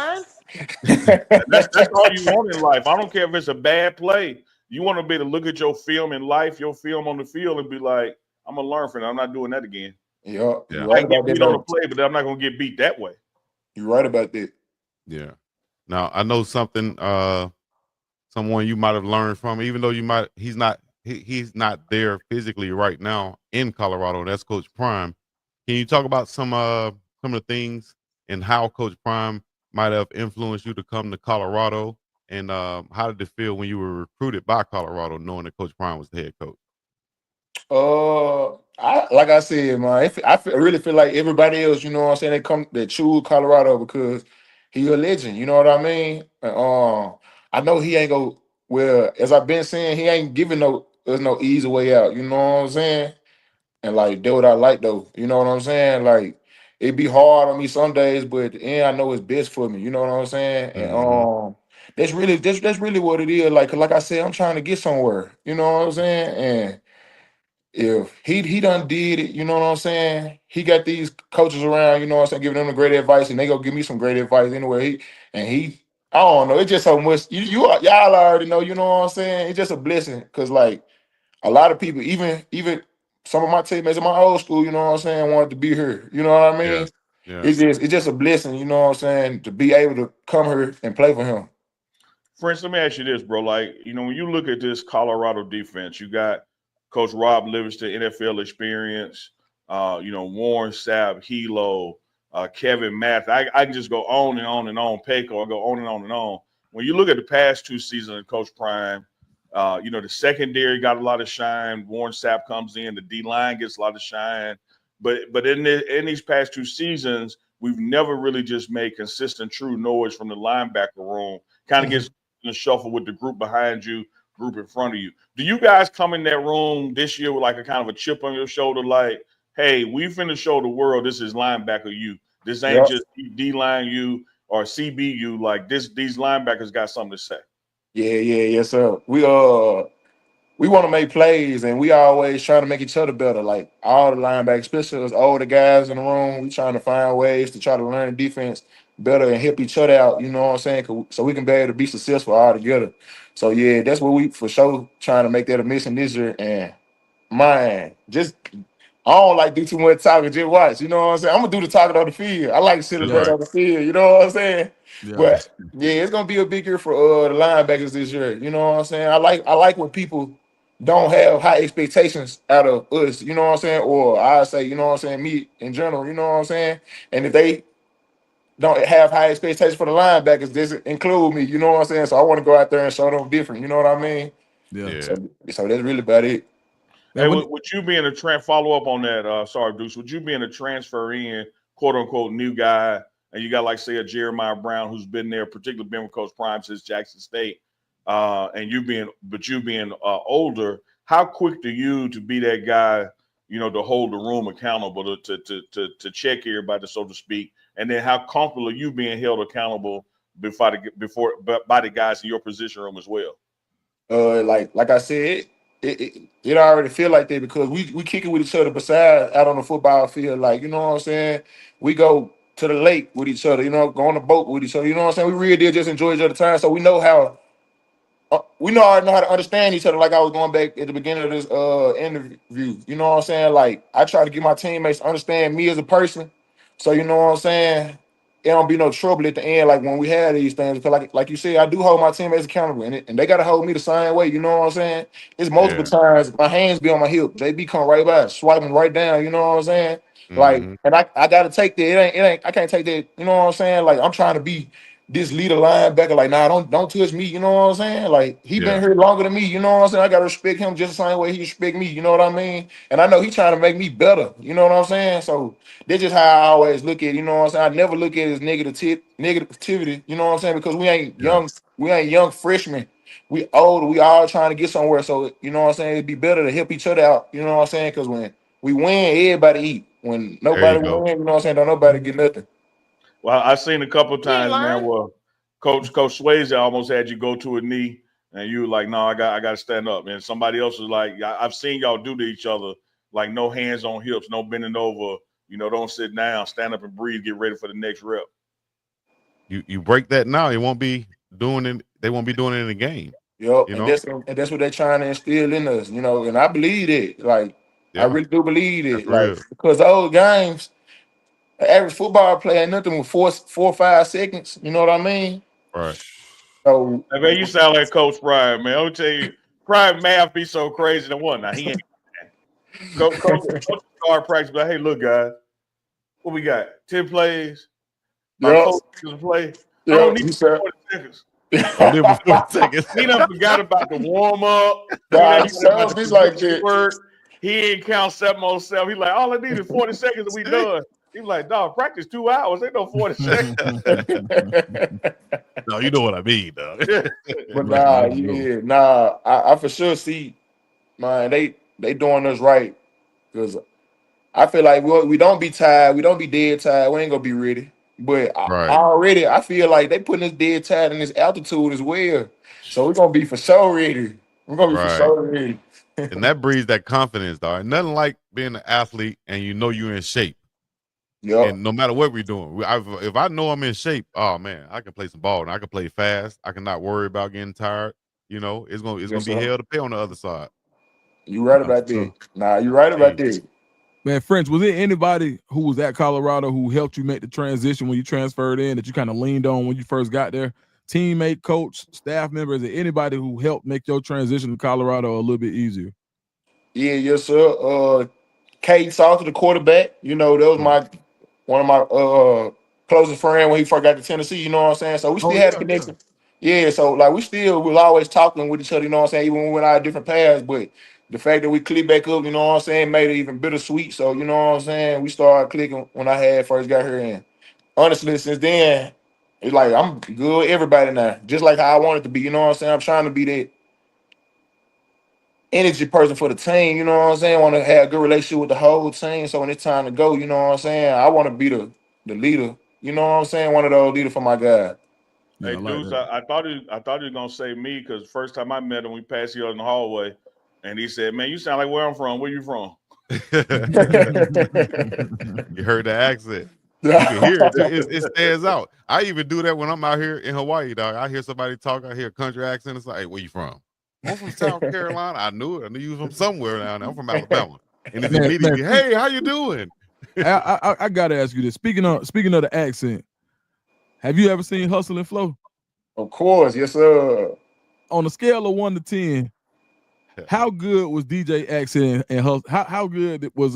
that's all you that. want in life. I don't care if it's a bad play. You want to be able to look at your film in life, your film on the field, and be like, I'm gonna learn from it. I'm not doing that again. Yup, you Yeah. I right can about get that beat on the though. play, but I'm not gonna get beat that way. You right about that. Yeah. Now I know something. Someone you might have learned from, even though he's not there physically right now in Colorado. That's Coach Prime. Can you talk about some of the things and how Coach Prime might have influenced you to come to Colorado, and how did it feel when you were recruited by Colorado, knowing that Coach Prime was the head coach? I like I said, man, I really feel like everybody else, you know what I'm saying, they choose Colorado because he a legend, you know what I mean? I know he ain't go well, as I've been saying, he ain't giving there's no easy way out, you know what I'm saying? And like that what I like though, you know what I'm saying? Like it be hard on me some days, but at the end I know it's best for me, you know what I'm saying? And Hmm. that's really what it is. Like I said, I'm trying to get somewhere, you know what I'm saying? And if he done did it, you know what I'm saying? He got these coaches around, you know what I'm saying, giving them the great advice, and they go give me some great advice anyway. I don't know, it's just so much. Y'all already know, you know what I'm saying? It's just a blessing because like a lot of people, even some of my teammates in my old school, you know what I'm saying, wanted to be here. You know what I Yeah. mean? Yeah. It's just a blessing, you know what I'm saying, to be able to come here and play for him. Friends, let me ask you this, bro. Like, when you look at this Colorado defense, you got Coach Rob Livingston, NFL experience, Warren Sapp, Hilo, Kevin Math. I can just go on and on and on. Payco, I go on and on and on. When you look at the past 2 seasons of Coach Prime, the secondary got a lot of shine. Warren Sapp comes in, the D line gets a lot of shine. But in these past 2 seasons, we've never really just made consistent, true noise from the linebacker room. Kind of gets in the shuffle with the group behind you, group in front of you. Do you guys come in that room this year with like a kind of a chip on your shoulder, like, hey, we finna show the world this is linebacker you. This ain't Yep. just D-line you or CBU. Like these linebackers got something to say. Yes, sir. We want to make plays, and we always trying to make each other better. Like all the linebackers, especially us older guys in the room, we trying to find ways to try to learn defense better and help each other out. You know what I'm saying? So we can be able to be successful all together. So yeah, that's what we for sure trying to make that a mission this year. And man, just I don't like do too much talking. Just watch. You know what I'm saying? I'm gonna do the talking on the field. I like to sit That's back right. on the field. You know what I'm saying? Yeah. But yeah, it's gonna be a big year for the linebackers this year. You know what I'm saying? I like when people don't have high expectations out of us, you know what I'm saying? Or I say, you know what I'm saying, me in general, you know what I'm saying? And if they don't have high expectations for the linebackers, this include me, you know what I'm saying? So I want to go out there and show them different, you know what I mean? Yeah. Yeah. So that's really about it. Hey, would you being a follow up on that? Sorry, Deuce. Would you being a transfer in, quote unquote, new guy, and you got like say a Jeremiah Brown who's been there, particularly been with Coach Prime since Jackson State, and you being older, how quick do you to be that guy, to hold the room accountable, to check everybody, so to speak, and then how comfortable are you being held accountable by the guys in your position room as well? Like I said, it already feel like that because we kick it with each other besides out on the football field. Like, you know what I'm saying? We go to the lake with each other, you know, go on the boat with each other. You know what I'm saying? We really did just enjoy each other time. So we know how I know how to understand each other. Like I was going back at the beginning of this interview. You know what I'm saying? Like I try to get my teammates to understand me as a person. So you know what I'm saying? It don't be no trouble at the end, like when we had these things. Because like you said, I do hold my teammates accountable, and they gotta hold me the same way. You know what I'm saying? It's multiple Yeah. times my hands be on my hip. They be come right by, swiping right down. You know what I'm saying? Like, Mm-hmm. and I gotta take that. It ain't. I can't take that. You know what I'm saying? Like I'm trying to be this leader linebacker, like, nah, don't touch me, you know what I'm saying? Like he Yeah. been here longer than me, you know what I'm saying? I gotta respect him just the same way he respect me, you know what I mean? And I know he trying to make me better, you know what I'm saying? So that's just how I always look at it, you know what I'm saying? I never look at it as negativity, you know what I'm saying? Because Yeah. we ain't young freshmen. We old, we all trying to get somewhere. So you know what I'm saying? It'd be better to help each other out, you know what I'm saying? Because when we win, everybody eat. When There you nobody go. win, you know what I'm saying? Don't nobody get nothing. Well, I've seen a couple of You ain't times, man, lying. where Coach Swayze almost had you go to a knee, and you were like, "No, I got to stand up." And somebody else was like, "I've seen y'all do to each other, like no hands on hips, no bending over, don't sit down, stand up and breathe, get ready for the next rep." You break that now, it won't be doing it. They won't be doing it in the game. Yep, You and know. that's what they're trying to instill in us, you know. And I believe it, like I Yeah. really do believe That's it, like real. because those games, the average football player ain't nothing with 4 or 5 seconds. You know what I mean? Right. So I mean, you sound like Coach Prime, man. I'll tell you, Prime math be so crazy than one. Now he ain't. Coach start practice, but hey, look, guys, what we got? 10 plays, about yep, 4 seconds to play. I don't yep. need He said, 40 seconds. Don't live before 40 seconds. He done forgot about the warm up. He nah, done he forgot about tells the me like position that. work. He ain't count 7 on 7. He like, all I need is 40 seconds and we done. He was like, dog, practice 2 hours. Ain't no 40 seconds. No, you know what I mean, dog. But Right, nah, there you go. yeah, nah, I for sure see, man, they doing us right because I feel like we don't be tired, we don't be dead tired, we ain't gonna be ready. But Right. I feel like they putting us dead tired in this altitude as well. So we're gonna be for sure ready. We're gonna be for Right. sure ready. And that breeds that confidence, dog. Nothing like being an athlete and you know you're in shape. Yep. And no matter what we're doing, if I know I'm in shape, oh man, I can play some ball and I can play fast. I can not worry about getting tired. You know, it's gonna Yes, be sir. hell to pay on the other side. You right Yeah, for about sure. that. Nah, you right about Hey, that. Man, French, was there anybody who was at Colorado who helped you make the transition when you transferred in that you kind of leaned on when you first got there? Teammate, coach, staff member, is there anybody who helped make your transition to Colorado a little bit easier? Yeah, yes, sir. Kate Salter, the quarterback, that was Mm. one of my closest friend when he first got to Tennessee, you know what I'm saying? So we Oh still had a yeah, yeah. connection. Yeah, so like we was always talking with each other, you know what I'm saying, even when we went our different paths, but the fact that we clicked back up, you know what I'm saying, made it even bittersweet. So, you know what I'm saying, we started clicking when I had first got here, and honestly, since then, it's like I'm good with everybody now, just like how I wanted to be, you know what I'm saying? I'm trying to be that energy person for the team, you know what I'm saying? Want to have a good relationship with the whole team. So when it's time to go, you know what I'm saying? I want to be the leader, you know what I'm saying? One of those leaders for my guys. Yeah, Hey, I like Deuce, that. I thought he was gonna say me because first time I met him, we passed here in the hallway, and he said, "Man, you sound like where I'm from. Where you from?" you heard the accent. You can hear it. It stands out. I even do that when I'm out here in Hawaii, dog. I hear somebody talk. I hear a country accent. It's like, hey, where you from? I'm from South Carolina. I knew it. I knew you was from somewhere down there. I'm from Alabama. And it's Man, immediately, hey, how you doing? I gotta ask you this. Speaking of the accent, have you ever seen Hustle and Flow? Of course, yes, sir. On a scale of 1 to 10, how good was DJ accent and Hustle? How good was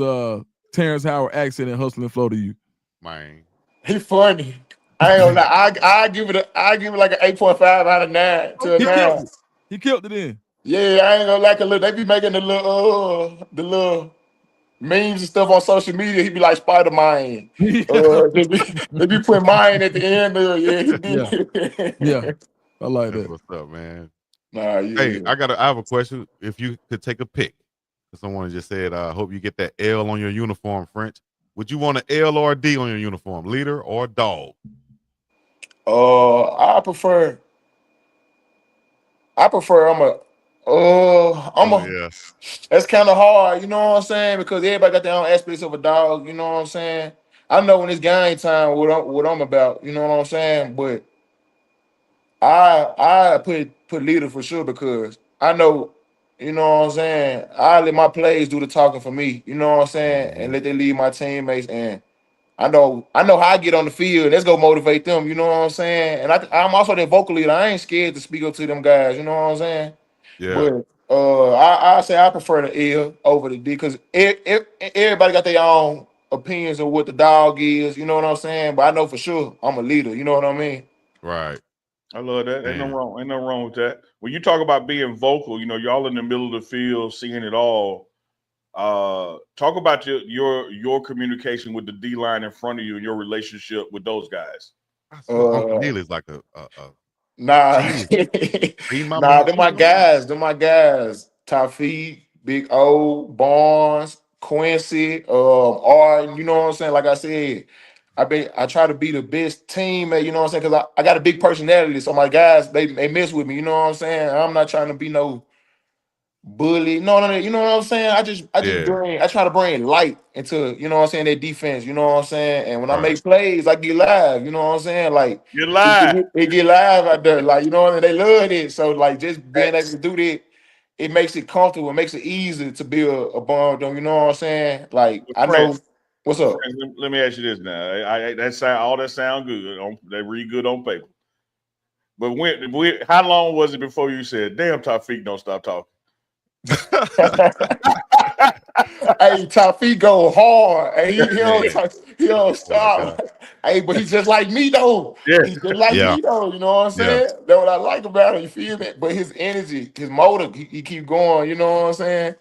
Terrence Howard accent and Hustle and Flow to you? Man. He funny. I ain't gonna lie. I give it like an 8.5 out of 9 to a He killed 9. it. He killed it in. Yeah, I ain't gonna like a little. They be making the little memes and stuff on social media. He be like Spider Man. Yeah. They be putting mine at the end. Yeah, he Yeah. Yeah. did. I like That's that. what's up, man. Nah, Hey, yeah. I have a question. If you could take a pick, someone just said, I hope you get that L on your uniform, French. Would you want an L or a D on your uniform, leader or dog? I prefer. I prefer. I'm Oh a. yeah. That's kind of hard, you know what I'm saying? Because everybody got their own aspects of a dog, you know what I'm saying? I know when it's game time what I'm about, you know what I'm saying? But I put leader for sure because I know, you know what I'm saying. I let my plays do the talking for me, you know what I'm saying, and Mhm. let they lead my teammates. And I know how I get on the field. Let's go motivate them, you know what I'm saying. And I'm also that vocal leader. I ain't scared to speak up to them guys, you know what I'm saying. Yeah. But I say I prefer the L over the D because everybody got their own opinions of what the dog is, you know what I'm saying. But I know for sure I'm a leader, you know what I mean. Right. I love that. Ain't no Man. wrong. Ain't no wrong with that. When you talk about being vocal, y'all in the middle of the field, seeing it all. Talk about your communication with the D line in front of you and your relationship with those guys. I swear Uncle Uh, Neil is like a Nah, genius. Read my nah, mind. they're my guys. They're my guys. Tafi, Big O, Barnes, Quincy, Arden. You know what I'm saying? Like I said, I try to be the best teammate. You know what I'm saying? Because I got a big personality. So my guys, they mess with me. You know what I'm saying? I'm not trying to be no bully. No, no, no. You know what I'm saying? Yeah. I try to bring light into, you know what I'm saying, that defense, you know what I'm saying? And when I Right. make plays, I get live, you know what I'm saying? Like You lie. it get live out there, like you know what I mean? They love it. So like just being able to do that, it makes it comfortable, it makes it easy to build a bond with them, you know what I'm saying? Like I know Friends, what's up. friends, let me ask you this now. That sound all that sound good. They read good on paper. But how long was it before you said, "Damn, Tafik, don't stop talking"? Hey, Tafi go hard. Hey, Man. he don't Oh my stop. God. Hey, but he's just like me though. Yeah, He's just like Yeah. me though. You know what I'm Yeah. saying? That's what I like about him. You feel me? But his energy, his motor, he keep going. You know what I'm saying?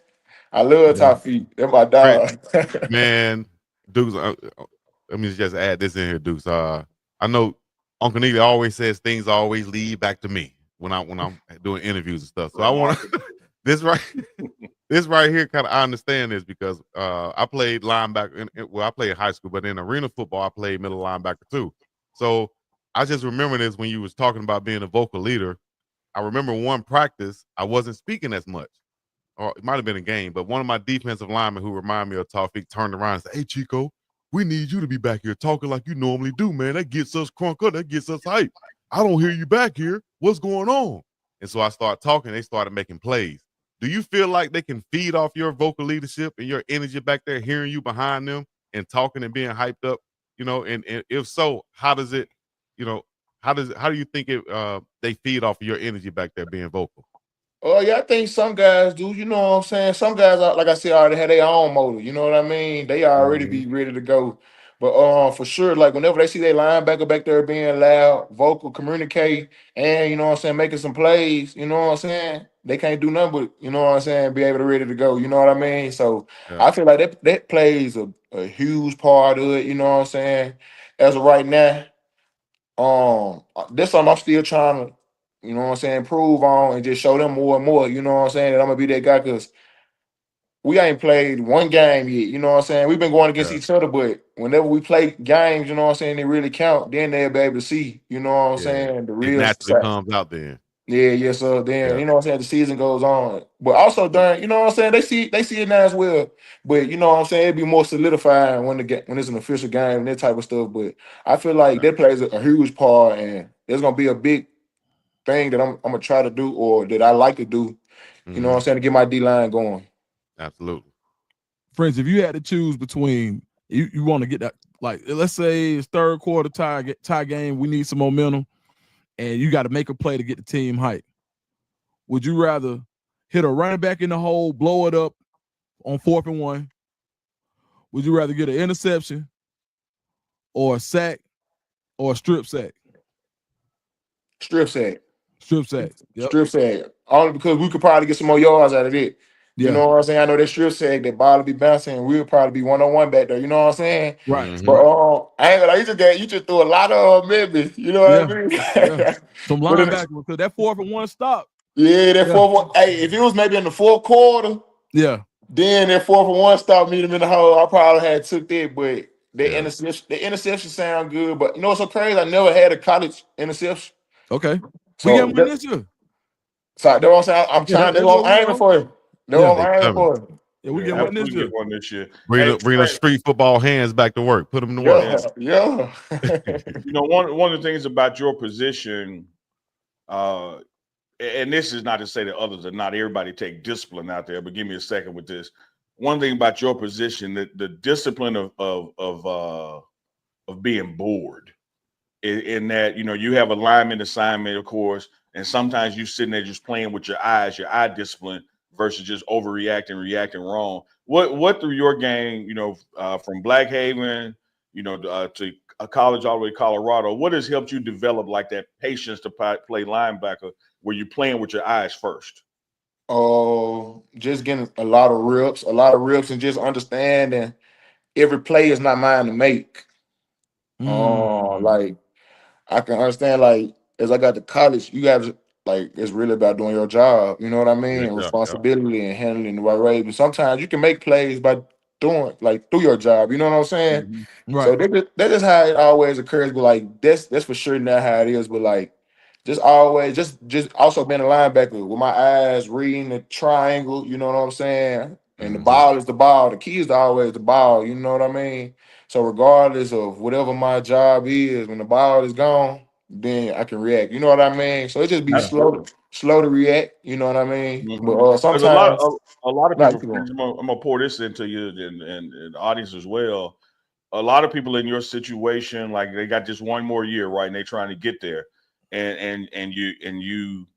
I love Yeah. Tafi. That's my French, dog. man, Dukes, let me just add this in here, Dukes. I know Uncle Neely always says things always lead back to me when I'm doing interviews and stuff. So I want remarkable. to this right this right here kind of I understand this because I played linebacker. Well, I played high school, but in arena football, I played middle linebacker too. So I just remember this when you was talking about being a vocal leader. I remember one practice I wasn't speaking as much. or it might have been a game, but one of my defensive linemen who remind me of Tawfiq turned around and said, "Hey, Chico, we need you to be back here talking like you normally do, man. That gets us crunk up. That gets us hype. I don't hear you back here. What's going on?" And so I started talking. They started making plays. Do you feel like they can feed off your vocal leadership and your energy back there, hearing you behind them and talking and being hyped up? And if so, how does it, how do you think they feed off of your energy back there being vocal? Oh yeah, I think some guys do. You know what I'm saying? Some guys, like I said, already have their own motor. You know what I mean? They already Mhm. be ready to go. But for sure, like whenever they see their linebacker back there being loud, vocal, communicate, and you know what I'm saying, making some plays, you know what I'm saying, they can't do nothing but, you know what I'm saying, be able to ready to go. You know what I mean? So Yeah. I feel like that plays a huge part of it. You know what I'm saying? As of right now, this something I'm still trying to, you know what I'm saying, improve on and just show them more and more, you know what I'm saying, that I'm gonna be that guy because we ain't played one game yet, you know what I'm saying? We've been going against Yeah. each other, but whenever we play games, you know what I'm saying, they really count, then they'll be able to see, you know what I'm Yeah. saying, the It real naturally side. comes out then. Yeah, yeah. So then, Yeah. you know what I'm saying, the season goes on. But also during, you know what I'm saying, they see it now as well. But you know what I'm saying, it'd be more solidified when it's an official game and that type of stuff. But I feel like that plays a huge part, and there's gonna be a big thing that I'm gonna try to do, or that I like to do, you know what I'm Mhm. saying, to get my D line going. Absolutely. Friends, if you had to choose between you want to get that, like let's say it's third quarter tie game, we need some momentum, and you got to make a play to get the team hype. Would you rather hit a running back in the hole, blow it up on 4th and 1? Would you rather get an interception or a sack or a strip sack? Strip sack. Strip sack. Yep. Strip sack. Only because we could probably get some more yards out of it. You Yeah. know what I'm saying? I know that strip sack, that ball will be bouncing, and we'll probably be one-on-one back there. You know what I'm saying? Right. Mhm. But Right. I ain't gonna lie, you just threw a lot of maybe. You know Yeah. what I mean? Yeah. Some But linebackers because that 4th and 1 stop. yeah, that Yeah. 4-1. Hey, if it was maybe in the fourth quarter, Yeah. then that 4-1 stop meet him in the hole, I probably had took that, but Yeah. the interception sound good. But you know what's so crazy? I never had a college interception. Okay. We So get one this year. that's what I'm saying. I'm Yeah, trying. That's that's what what we I'm aiming on. for. That's Yeah. what They I'm aiming coming. for. Yeah, we Yeah, get one this absolutely year. get one this year. Bring Hey, the street football hands back to work. Put them to work. Yeah, yeah. one of the things about your position, uh, and this is not to say that others are not. Everybody take discipline out there, but give me a second with this. One thing about your position, that the discipline of being bored, in that you have a lineman assignment, of course, and sometimes you sitting there just playing with your eyes, your eye discipline versus just overreacting, reacting wrong. What through your game, from Blackhaven, to a college all the way to Colorado, what has helped you develop like that patience to play linebacker where you're playing with your eyes first? Just getting a lot of reps, and just understanding every play is not mine to make. Mm. Like I can understand, like, as I got to college, you guys, like, it's really about doing your job. You know what I mean? Yeah, And yeah, yeah. responsibility and handling the right way. But sometimes you can make plays by doing, like, through your job. You know what I'm saying? Mhm. Right. So that is how it always occurs. But like that's for sure not how it is. But like just always just also being a linebacker with my eyes reading the triangle. You know what I'm saying? And the Mhm. ball is the ball. The key is always the ball. You know what I mean? So regardless of whatever my job is, when the ball is gone, then I can react. You know what I mean? So it just be Absolutely. slow to react. You know what I mean? But Because a lot sometimes of a lot of not. people, friends, I'm gonna pour this into you and the audience as well. A lot of people in your situation, like they got just one more year, right? And they're trying to get there, and you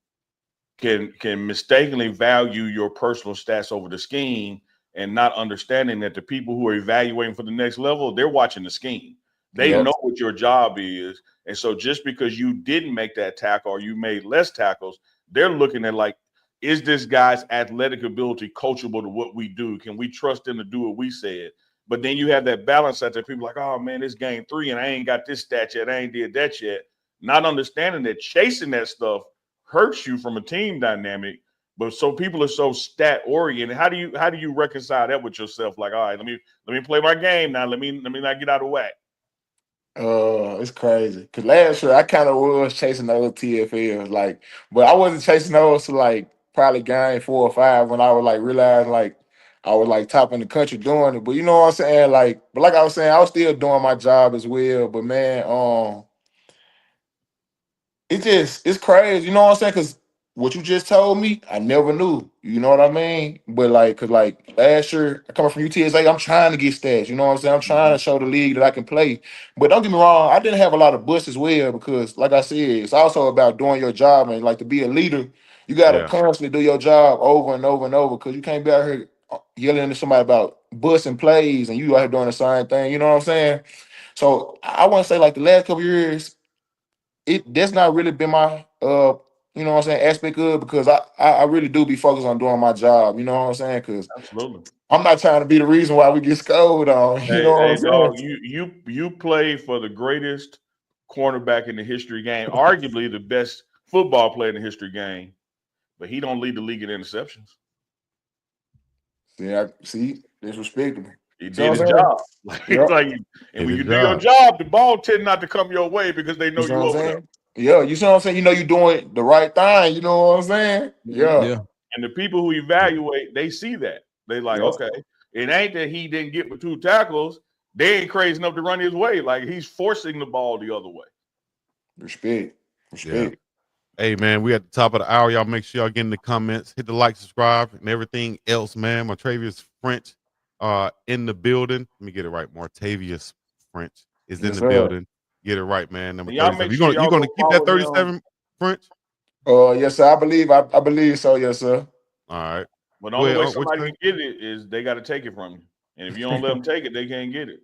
can mistakenly value your personal stats over the scheme, and not understanding that the people who are evaluating for the next level, they're watching the scheme. They Yep. know what your job is, and so just because you didn't make that tackle or you made less tackles, they're looking at like, is this guy's athletic ability coachable to what we do? Can we trust him to do what we said? But then you have that balance out there. People like, oh man, this game 3 and I ain't got this stat yet. I ain't did that yet. Not understanding that chasing that stuff hurts you from a team dynamic. But so people are so stat oriented. How do you reconcile that with yourself? Like, all right, let me play my game now. Let me not get out of whack. It's crazy. Cause last year I kind of was chasing those TFLs, like, but I wasn't chasing those to like probably gained 4 or 5 when I was like realizing like I was like top in the country doing it. But you know what I'm saying? Like, but like I was saying, I was still doing my job as well. But man, it's crazy, you know what I'm saying? Because what you just told me, I never knew. You know what I mean? But like, cause like last year, coming from UTSA, I'm trying to get stats. You know what I'm saying? I'm trying to show the league that I can play. But don't get me wrong, I didn't have a lot of busts as well because, like I said, it's also about doing your job and like to be a leader. You gotta Yeah. constantly do your job over and over and over because you can't be out here yelling at somebody about busting plays and you out here doing the same thing. You know what I'm saying? So I want to say like the last couple years that's not really been my you know what I'm saying aspect of it because I really do be focused on doing my job, you know what I'm saying? Because Absolutely. I'm not trying to be the reason why we get scolded on, you know what I'm Hey, dog, saying? you play for the greatest cornerback in the history game, arguably the best football player in the history game, but he don't lead the league in interceptions. See, disrespectable. He See what did I'm his saying? job. Like, Yep. and Did when his you do your job. job, the ball tend not to come your way because they know You see you what I'm over there. saying? Yeah, you see what I'm saying? You know you doing the right thing, you know what I'm saying? Mhm. Yeah. Yeah. And the people who evaluate, they see that. They like, Yep. okay, it ain't that he didn't get but 2 tackles. They ain't crazy enough to run his way. Like he's forcing the ball the other way. Respect. Yeah. Hey, man, we at the top of the hour. Y'all make sure y'all get in the comments, hit the like, subscribe, and everything else, man. Martavius French in the building. Let me get it right. Martavius French is in Yes, the sir. building. Get it right, man. Number And y'all 37. make sure You y'all gonna go keep that follow him. 37, French? Yes, sir. I believe so, yes, sir. All right. But the Go only ahead, way what you somebody say? can get it is they got to take it from you. And if you don't let them take it, they can't get it.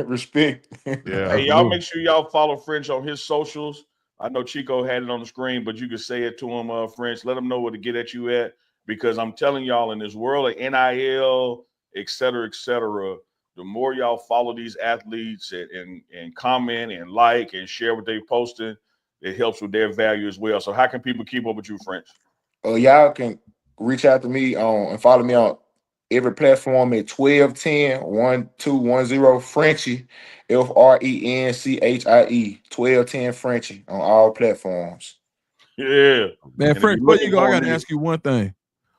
Respect. Yeah. Hey, y'all Absolutely. make sure y'all follow French on his socials. I know Chico had it on the screen, but you can say it to him, French. Let him know where to get at you at. Because I'm telling y'all, in this world of NIL, et cetera, the more y'all follow these athletes and comment and like and share what they posting, it helps with their value as well. So how can people keep up with you, French? Y'all can reach out to me on and follow me on every platform at 1210 1210 Frenchie, FRENCHIE, 1210 Frenchie on all platforms. Yeah. Man, And if French, you're before you looking go, I for gotta me, ask you one thing.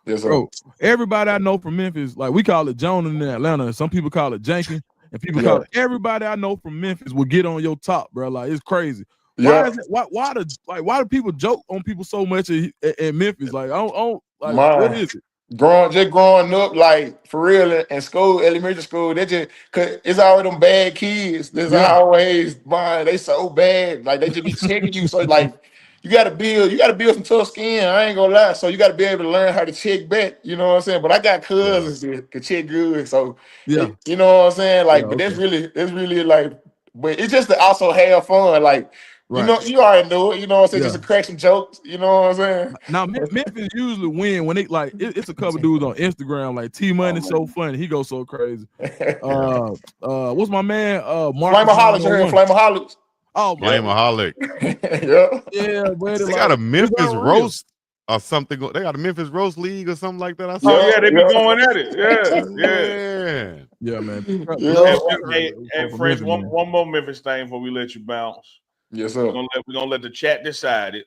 Yes, sir. Bro, everybody I know from Memphis, like we call it Jonah in Atlanta, and some people call it Jenkins, and people call it everybody I know from Memphis will get on your top, bro. Like it's crazy. Why is it why do people joke on people so much in Memphis? Like I don't like what is it? Growing up, like for real in school, elementary school, they just cause it's always them bad kids. There's always man, they so bad, like they just be checking you. So like you gotta build some tough skin. I ain't gonna lie. So you gotta be able to learn how to check back. You know what I'm saying? But I got cousins that can check good. So Yeah. you know what I'm saying? Like, Yeah, but okay. that's really like, but it's just to also have fun. Like, you Right. know, you already know it. You know what I'm saying? Yeah. Just to crack some jokes. You know what I'm saying? Now Memphis usually win when they like it's a couple dudes on Instagram like T Money so funny. He goes so crazy. What's my man? Marcus Flamaholics, you heard 901. Flamaholics? Oh my Flameaholic. Yeah. yeah, buddy. They got a Like it's Memphis unreal. roast or something. They got a Memphis roast league or something like that. I oh saw. yeah, they be Yeah. going at it. Yeah, yeah. Man. Yeah, man. Yeah. And From French, Memphis, man. one more Memphis thing before we let you bounce. Yes, We're sir. gonna let the chat decide it.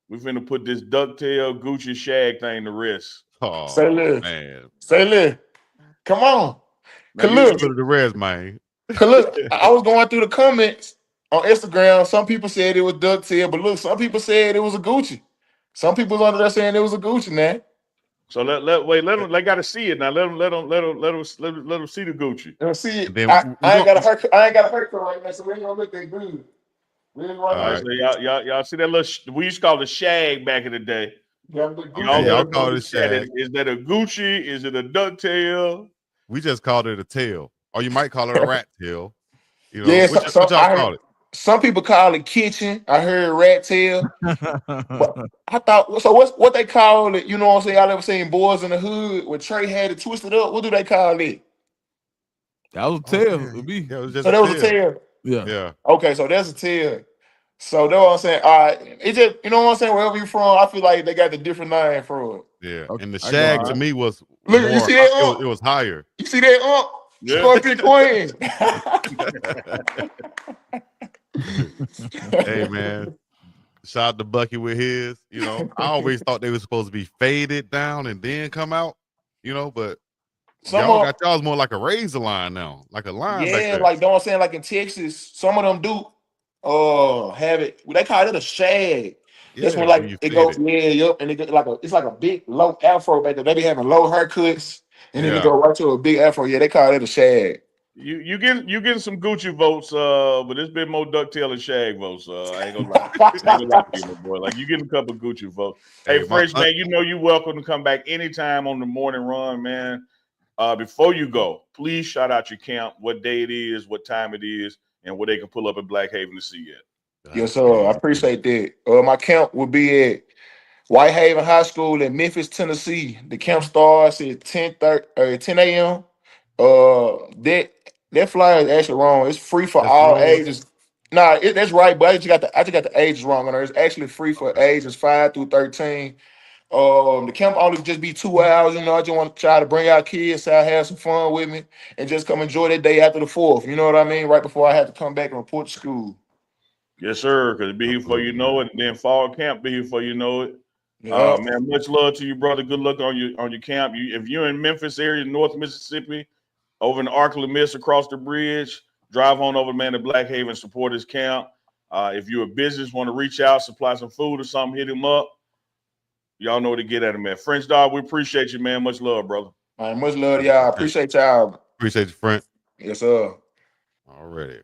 We finna put this ducktail Gucci shag thing to rest. Say Oh less. man. Say less. Come on. Now Cause you Let's look, go to the rest, man. I was going through the comments on Instagram. Some people said it was ducktail, but look, some people said it was a Gucci. Some people was under there saying it was a Gucci, man. so let them. They gotta see it now. Let them see the Gucci. Let me see And it. then I ain't got a haircut. I ain't got a haircut right now, so we ain't gonna look that good. We ain't all All right, right. so y'all see that little we used to call it shag back in the day. Gotta look Okay, Y'all let y'all us know call in the it chat. shag. Is that a Gucci? Is it a ducktail? We just called it a tail. Or you might call it a rat tail. You know, Yeah, what y'all call it? some people call it kitchen. I heard rat tail, but I thought so. What they call it? You know what I'm saying? Y'all ever seen Boys in the Hood where Trey had it twisted up? What do they call it? That was a Oh tale yeah. to me. Yeah, it was just So a there was a tail. tail. Yeah. Yeah. Okay, so that's a tail. So that's what I'm saying. All right, it just you know what I'm saying. Wherever you're from, I feel like they got the different name for it. Yeah. Okay, And the I got shag All to right. you. me was Look, you more see that? it was higher. You see that? Yeah. Scorpion Queen. Hey man. Shout out to Bucky with his. You know, I always thought they were supposed to be faded down and then come out. You know, but Some y'all of got y'all's more like a razor line now, like a line back yeah, there. like know what I'm saying, like in Texas, some of them do have it. They call it a shag. That's when Yeah, when like you it fade goes it. up and it get like it's like a big low afro back there. They be having low haircuts and then it Yeah. go right to a big afro. Yeah, they call it a shag. You getting some Gucci votes, but it's been more ducktail and shag votes. I ain't gonna lie. I ain't gonna lie to you, my boy. Like you getting a couple Gucci votes. Hey, Hey, my French man, you know you welcome to come back anytime on the morning run, man. Before you go, please shout out your camp, what day it is, what time it is, and where they can pull up in Black Haven to see you at. Yes, sir. I appreciate that. My camp will be at Whitehaven High School in Memphis, Tennessee. The camp starts at 10 a.m. That flyer is actually wrong. It's free for That's all wrong. ages. Nah, that's right, but I just got the ages wrong on there. It's actually free for Okay. ages 5 through 13. The camp only just be 2 hours. You know, I just want to try to bring our kids, so I have some fun with me, and just come enjoy that day after the 4th. You know what I mean? Right before I have to come back and report to school. Yes, sir. Because it be here before you Absolutely, know man. it, and then fall camp be here before you know it. Yeah. Man, much love to you, brother. Good luck on your camp. If you're in Memphis area, North Mississippi, over in the Arkland Miss across the bridge, drive on over, man, to Black Haven, support his camp. If you're a business, want to reach out, supply some food or something, hit him up. Y'all know where to get at him, man. French dog, we appreciate you, man. Much love, brother. Man, much love to y'all. 100%. Appreciate y'all. Appreciate you, friend. Yes, sir. Already.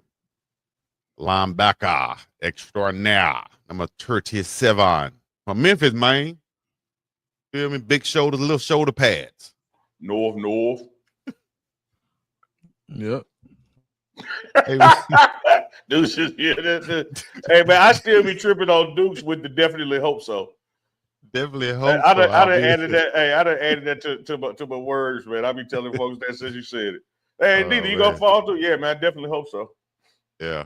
Linebacker extraordinaire, number 37 from Memphis, man. Feel me? Big shoulders, little shoulder pads. North. Yep. Hey, Deuce is hey man, I still be tripping on Dukes with the definitely hope so. definitely hope I so. done added that. Hey, I done added that to my words, man. I be telling folks that since you said it. Hey, Nita, you gonna man. fall through? Yeah, man, I definitely hope so. Yeah.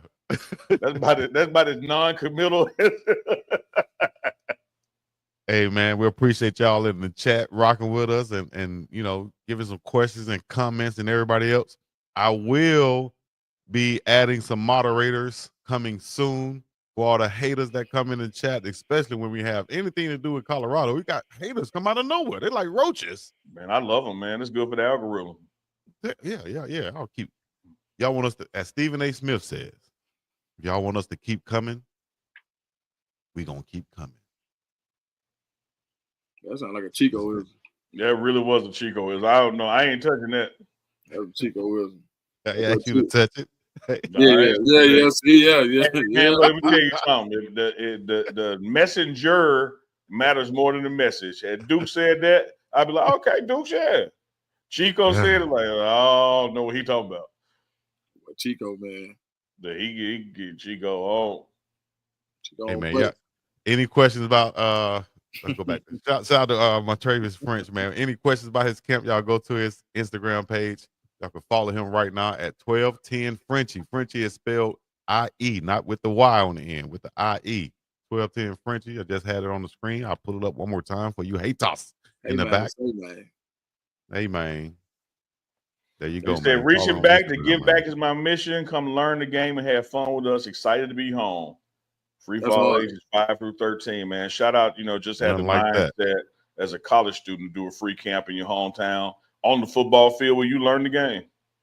That's about as non-committal. Hey man, we appreciate y'all in the chat rocking with us and you know giving some questions and comments and everybody else. I will be adding some moderators coming soon for all the haters that come in the chat, especially when we have anything to do with Colorado. We got haters come out of nowhere. They're like roaches. Man, I love them, man. It's good for the algorithm. Yeah. I'll keep. Y'all want us to, as Stephen A. Smith says, if y'all want us to keep coming, we gonna keep coming. That sounds like a Chicoism. That really was a Chicoism. I don't know. I ain't touching that. That was a Chicoism. I asked you to touch it. Yeah. See, yeah. Man, let me tell you something. The messenger matters more than the message. Had Duke said that, I'd be like, okay, Duke, yeah. Chico said it like, I don't know what he talking about. Chico, man. He get Chico on. Hey man, yeah. Any questions about let's go back. Shout out to Martavius French, man. Any questions about his camp? Y'all go to his Instagram page. Y'all can follow him right now at 1210 Frenchie. Frenchie is spelled I-E, not with the Y on the end, with the I-E. 1210 Frenchie. I just had it on the screen. I'll put it up one more time for you haters in the back. Hey man. There you go, He said, man. reaching back to give back is my mission. Come learn the game and have fun with us. Excited to be home. Free for all ages 5 through 13, man. Shout out, just had the mindset as a college student, do a free camp in your hometown on the football field where you learn the game.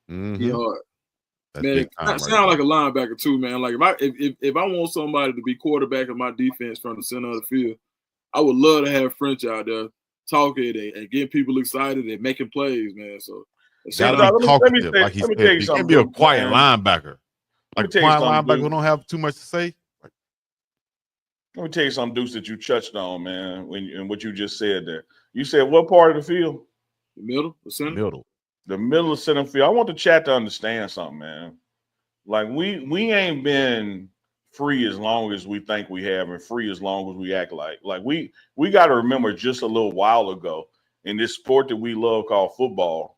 Mm-hmm. Man, I sound like a linebacker too, man. Like if I want somebody to be quarterback of my defense from the center of the field, I would love to have French out there talking and getting people excited and making plays, man. So let me tell you something. He can be a quiet linebacker. Like a quiet linebacker who don't have too much to say. Let me tell you something, Deuce, that you touched on, man, and what you just said there. You said what part of the field? The middle, the center? The middle of center field. I want the chat to understand something, man. Like, we ain't been free as long as we think we have and free as long as we act like. Like, we got to remember just a little while ago in this sport that we love called football,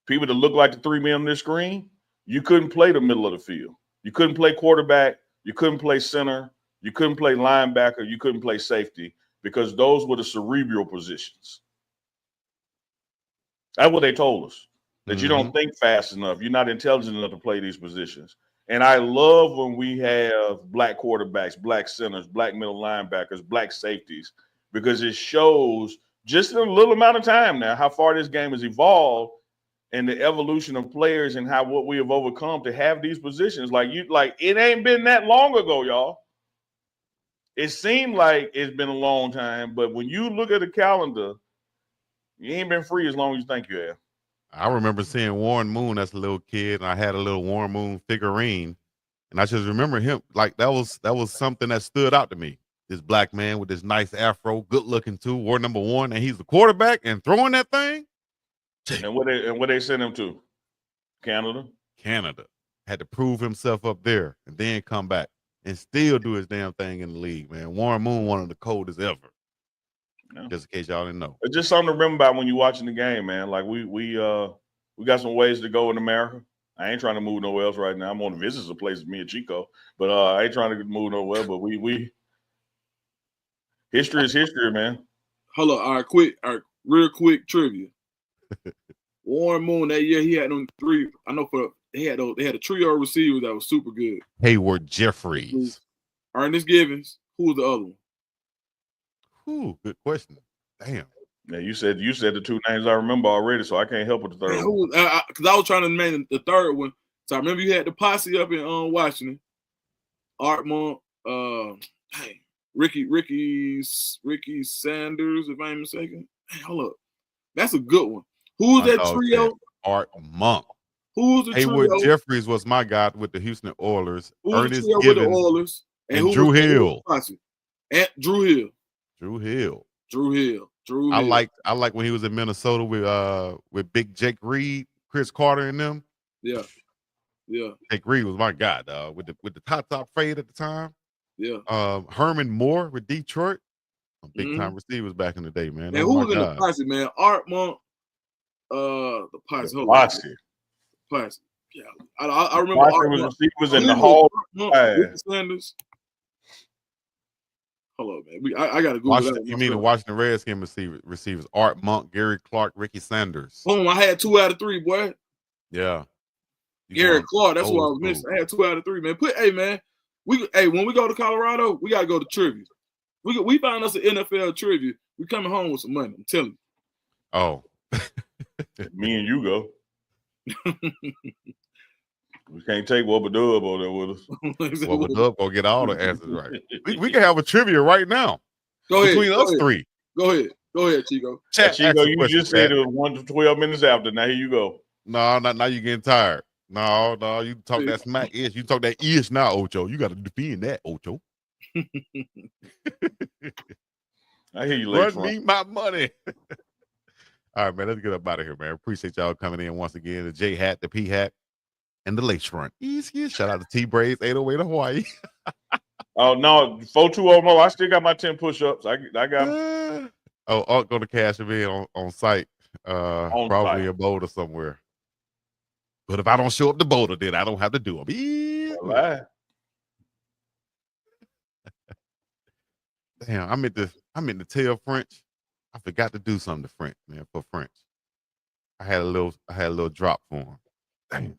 people that look like the three men on this screen, you couldn't play the middle of the field. You couldn't play quarterback. You couldn't play center. You couldn't play linebacker. You couldn't play safety because those were the cerebral positions. That's what they told us, that you don't think fast enough. You're not intelligent enough to play these positions. And I love when we have black quarterbacks, black centers, black middle linebackers, black safeties, because it shows just in a little amount of time now how far this game has evolved and the evolution of players and how what we have overcome to have these positions. Like it ain't been that long ago, y'all. It seemed like it's been a long time, but when you look at the calendar, you ain't been free as long as you think you have. I remember seeing Warren Moon as a little kid, and I had a little Warren Moon figurine, and I just remember him like that was something that stood out to me. This black man with this nice afro, good looking too, wore number 1, and he's the quarterback and throwing that thing. And what they sent him to? Canada. Had to prove himself up there and then come back and still do his damn thing in the league, man. Warren Moon, one of the coldest ever. Yeah. Just in case y'all didn't know. It's just something to remember about when you're watching the game, man. Like we got some ways to go in America. I ain't trying to move nowhere else right now. I'm on visits of places, me and Chico, but I ain't trying to move nowhere. But we history is history, man. Hold on, all right, real quick trivia. Warren Moon that year he had them 3. I know they had a trio of receivers that was super good. Hayward Jeffries, Ernest Givens. Who was the other one? Ooh, good question. Damn. Yeah, you said the 2 names I remember already, so I can't help with the third one. Because I was trying to name the third one. So I remember you had the posse up in Washington. Art Monk, Ricky Sanders, if I'm mistaken. Hey, hold up. That's a good one. Who was that trio? Art Monk. Who was the Hayward trio? Jeffries was my guy with the Houston Oilers. Who was Ernest the trio Givens with the Oilers? and Drew Hill. And Drew Hill. Drew Hill. I like when he was in Minnesota with Big Jake Reed, Chris Carter, and them. Yeah. Jake Reed was my guy, dog, with the top fade at the time. Yeah. Herman Moore with Detroit. Big time receivers back in the day, man. And who was in the posse, man? Art Monk, the posse. Posse. Yeah. I remember Art Monk. Was in the hall. Sanders. Hold on, man. I gotta Google that. You mean the Washington Redskins receivers? Art Monk, Gary Clark, Ricky Sanders. Boom! I had 2 out of 3, boy. Yeah. Gary Clark. That's what I was missing. I had 2 out of 3, man. Man. When we go to Colorado, we gotta go to trivia. We found us an NFL trivia. We coming home with some money. I'm telling you. Oh. Me and you go. We can't take Wubba-Dub over there with us. Wubba-Dub gonna get all the answers right. We can have a trivia right now. Go ahead. Between us 3. Go ahead, Chico. Chico, you just said it was 1 to 12 minutes after. Now here you go. No, now you getting tired. No, you talk that smack ish. You talk that ish now, Ocho. You got to defend that, Ocho. I hear you. Run me my money. All right, man. Let's get up out of here, man. Appreciate y'all coming in once again. The J Hat, the P Hat, and the Lace Front. Easy. Shout out to T Braids 808 Hawaii. Oh no, 420 more. I still got my 10 push-ups. I got. I'll go to cash him in on site. Probably a Boulder somewhere. But if I don't show up to Boulder, then I don't have to do them. Right. Damn, I meant to tell French. I forgot to do something to French, man, for French. I had a little drop for him. Dang.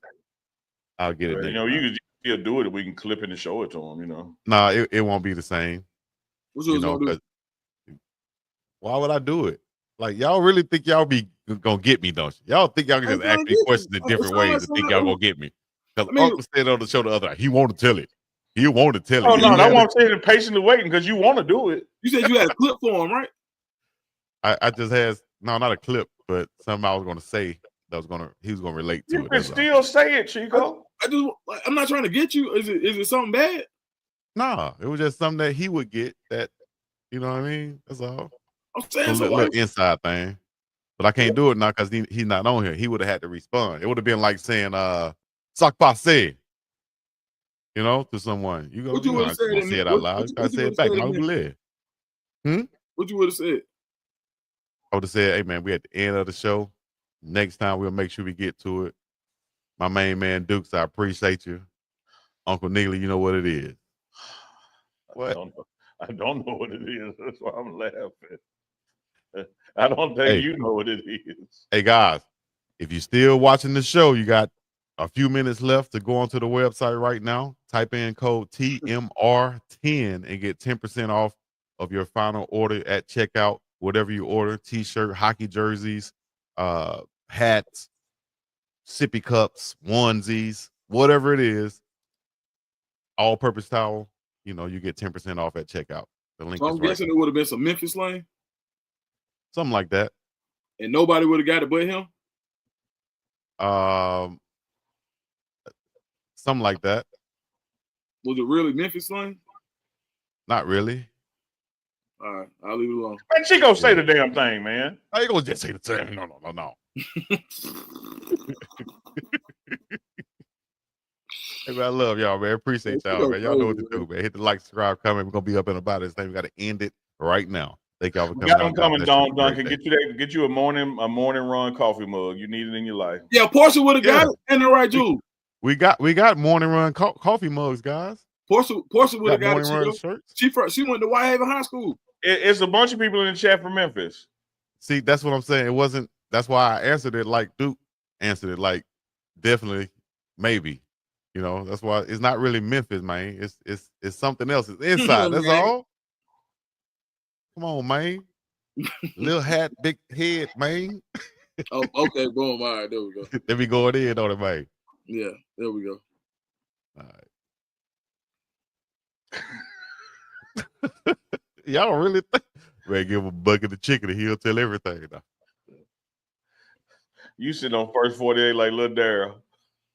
I'll get it. You know, you can still do it if we can clip it and show it to him, you know. Nah, it won't be the same. You know, why would I do it? Like, y'all really think y'all be gonna get me, don't you? Y'all think y'all can just ask me questions in different ways and think y'all gonna get me? Because Uncle said on the show the other night, he want to tell it. He want to tell it. Oh, no, I want to say it patiently waiting because you want to do it. You said you had a clip for him, right? I just had, no, not a clip, but something I was going to say that he was going to relate to it. You can still say it, Chico. I'm not trying to get you. Is it something bad? Nah, it was just something that he would get that, you know what I mean? That's all. I'm saying a little inside thing. But I can't do it now because he's not on here. He would have had to respond. It would have been like saying, "Sac passé," you know, to someone. You go, what you would have said? Say it out loud. You gotta say it back. What you would have said? I would have said, "Hey man, we at the end of the show. Next time we'll make sure we get to it. My main man Dukes, I appreciate you. Uncle Neely, you know what it is." What? I don't know what it is. That's why I'm laughing. I don't think you know what it is. Hey guys, if you're still watching the show, you got A few minutes left to go onto the website right now. Type in code TMR10 and get 10% off of your final order at checkout. Whatever you order, t-shirt, hockey jerseys, hats, sippy cups, onesies, whatever it is, all-purpose towel, you get 10% off at checkout. The link so I'm guessing it would have been some Memphis slang. Something like that. And nobody would have got it but him? Something like that. Was it really Memphis slang? Not really. All right, I'll leave it alone. Man, Chico, say the damn thing, man. I ain't gonna just say the thing. No. Hey, man, I love y'all, man. Appreciate y'all, man. Y'all know what to do, man. Hit the like, subscribe, comment. We're gonna be up and about this thing. We got to end it right now. Thank y'all for coming. Got them coming, Duncan. Get you a morning run coffee mug. You need it in your life. Yeah, Portia would have got it in the right June. We got morning run coffee mugs, guys. Portia would have got it. Shirts. She went to Whitehaven High School. It's a bunch of people in the chat from Memphis. See, that's what I'm saying. It wasn't. That's why I answered it like Duke answered it, like definitely, maybe. That's why it's not really Memphis, man. It's something else. It's inside. That's all. Come on, man. Little hat, big head, man. Oh, okay, boom. All right, there we go. Let me go in on it, man. Yeah, there we go. All right. Y'all don't really think. Man, give him a bucket of chicken and he'll tell everything. Now. You sit on first 48 like Lil Darryl.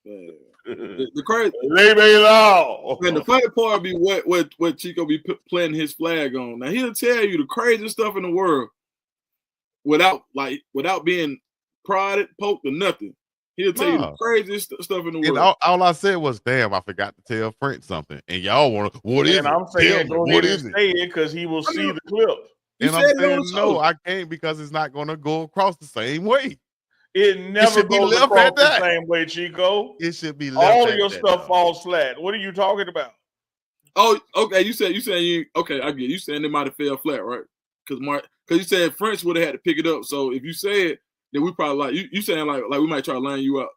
The crazy. Leave me alone. And the funny part be what Chico be planting his flag on. Now he'll tell you the craziest stuff in the world without being prodded, poked, or nothing. He'll tell you the craziest stuff in the world. And all I said was, "Damn, I forgot to tell French something." And y'all want to? What is it? I'm saying, what is it? Say it because he will see the clip. And I'm saying, no, I can't because it's not going to go across the same way. It never goes across the same way, Chico. It should be left. All of your stuff falls flat. What are you talking about? Oh, okay. You saying okay? I get you saying it might have fell flat, right? Because you said French would have had to pick it up. So if you say it, then we probably like you saying like we might try to line you up.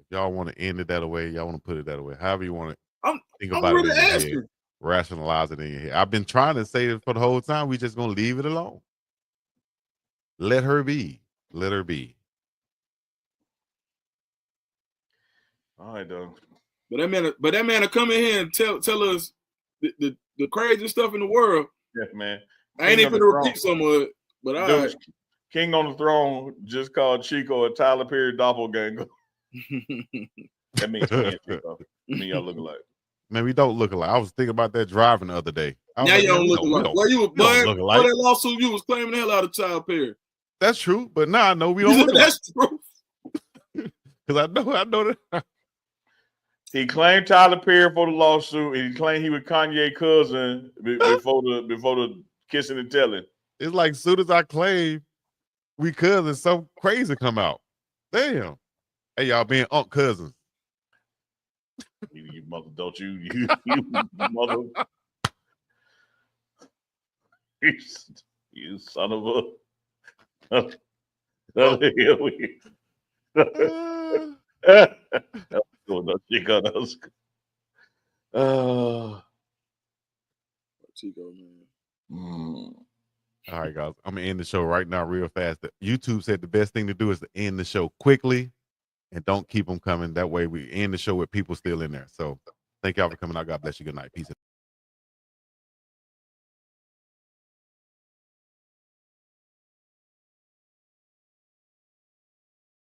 If y'all want to end it that way, y'all want to put it that way. However you want to think I'm about really it in your asking. head, rationalize it in your head. I've been trying to say it for the whole time. We just gonna leave it alone. Let her be. Let her be. All right, though. But that man to come in here and tell us the craziest stuff in the world. Yeah, man. I ain't even gonna repeat some of it. But all right. King on the Throne just called Chico a Tyler Perry doppelganger. That means Chico. Me, y'all look alike. Man, we don't look alike. I was thinking about that driving the other day. Now you don't look alike. Well, you was for that lawsuit, you was claiming the hell out of Tyler Perry. That's true, but now I know we don't look alike. That's true. Because I know that. He claimed Tyler Perry for the lawsuit, and he claimed he was Kanye's cousin before the kissing and telling. It's like as soon as I claim we cousins, some crazy come out. Damn. Hey, y'all being cousins. You mother, don't you mother. You son of a. Chico, man. All right, guys. I'm gonna end the show right now, real fast. YouTube said the best thing to do is to end the show quickly and don't keep them coming. That way, we end the show with people still in there. So, thank y'all for coming out. God bless you. Good night. Peace.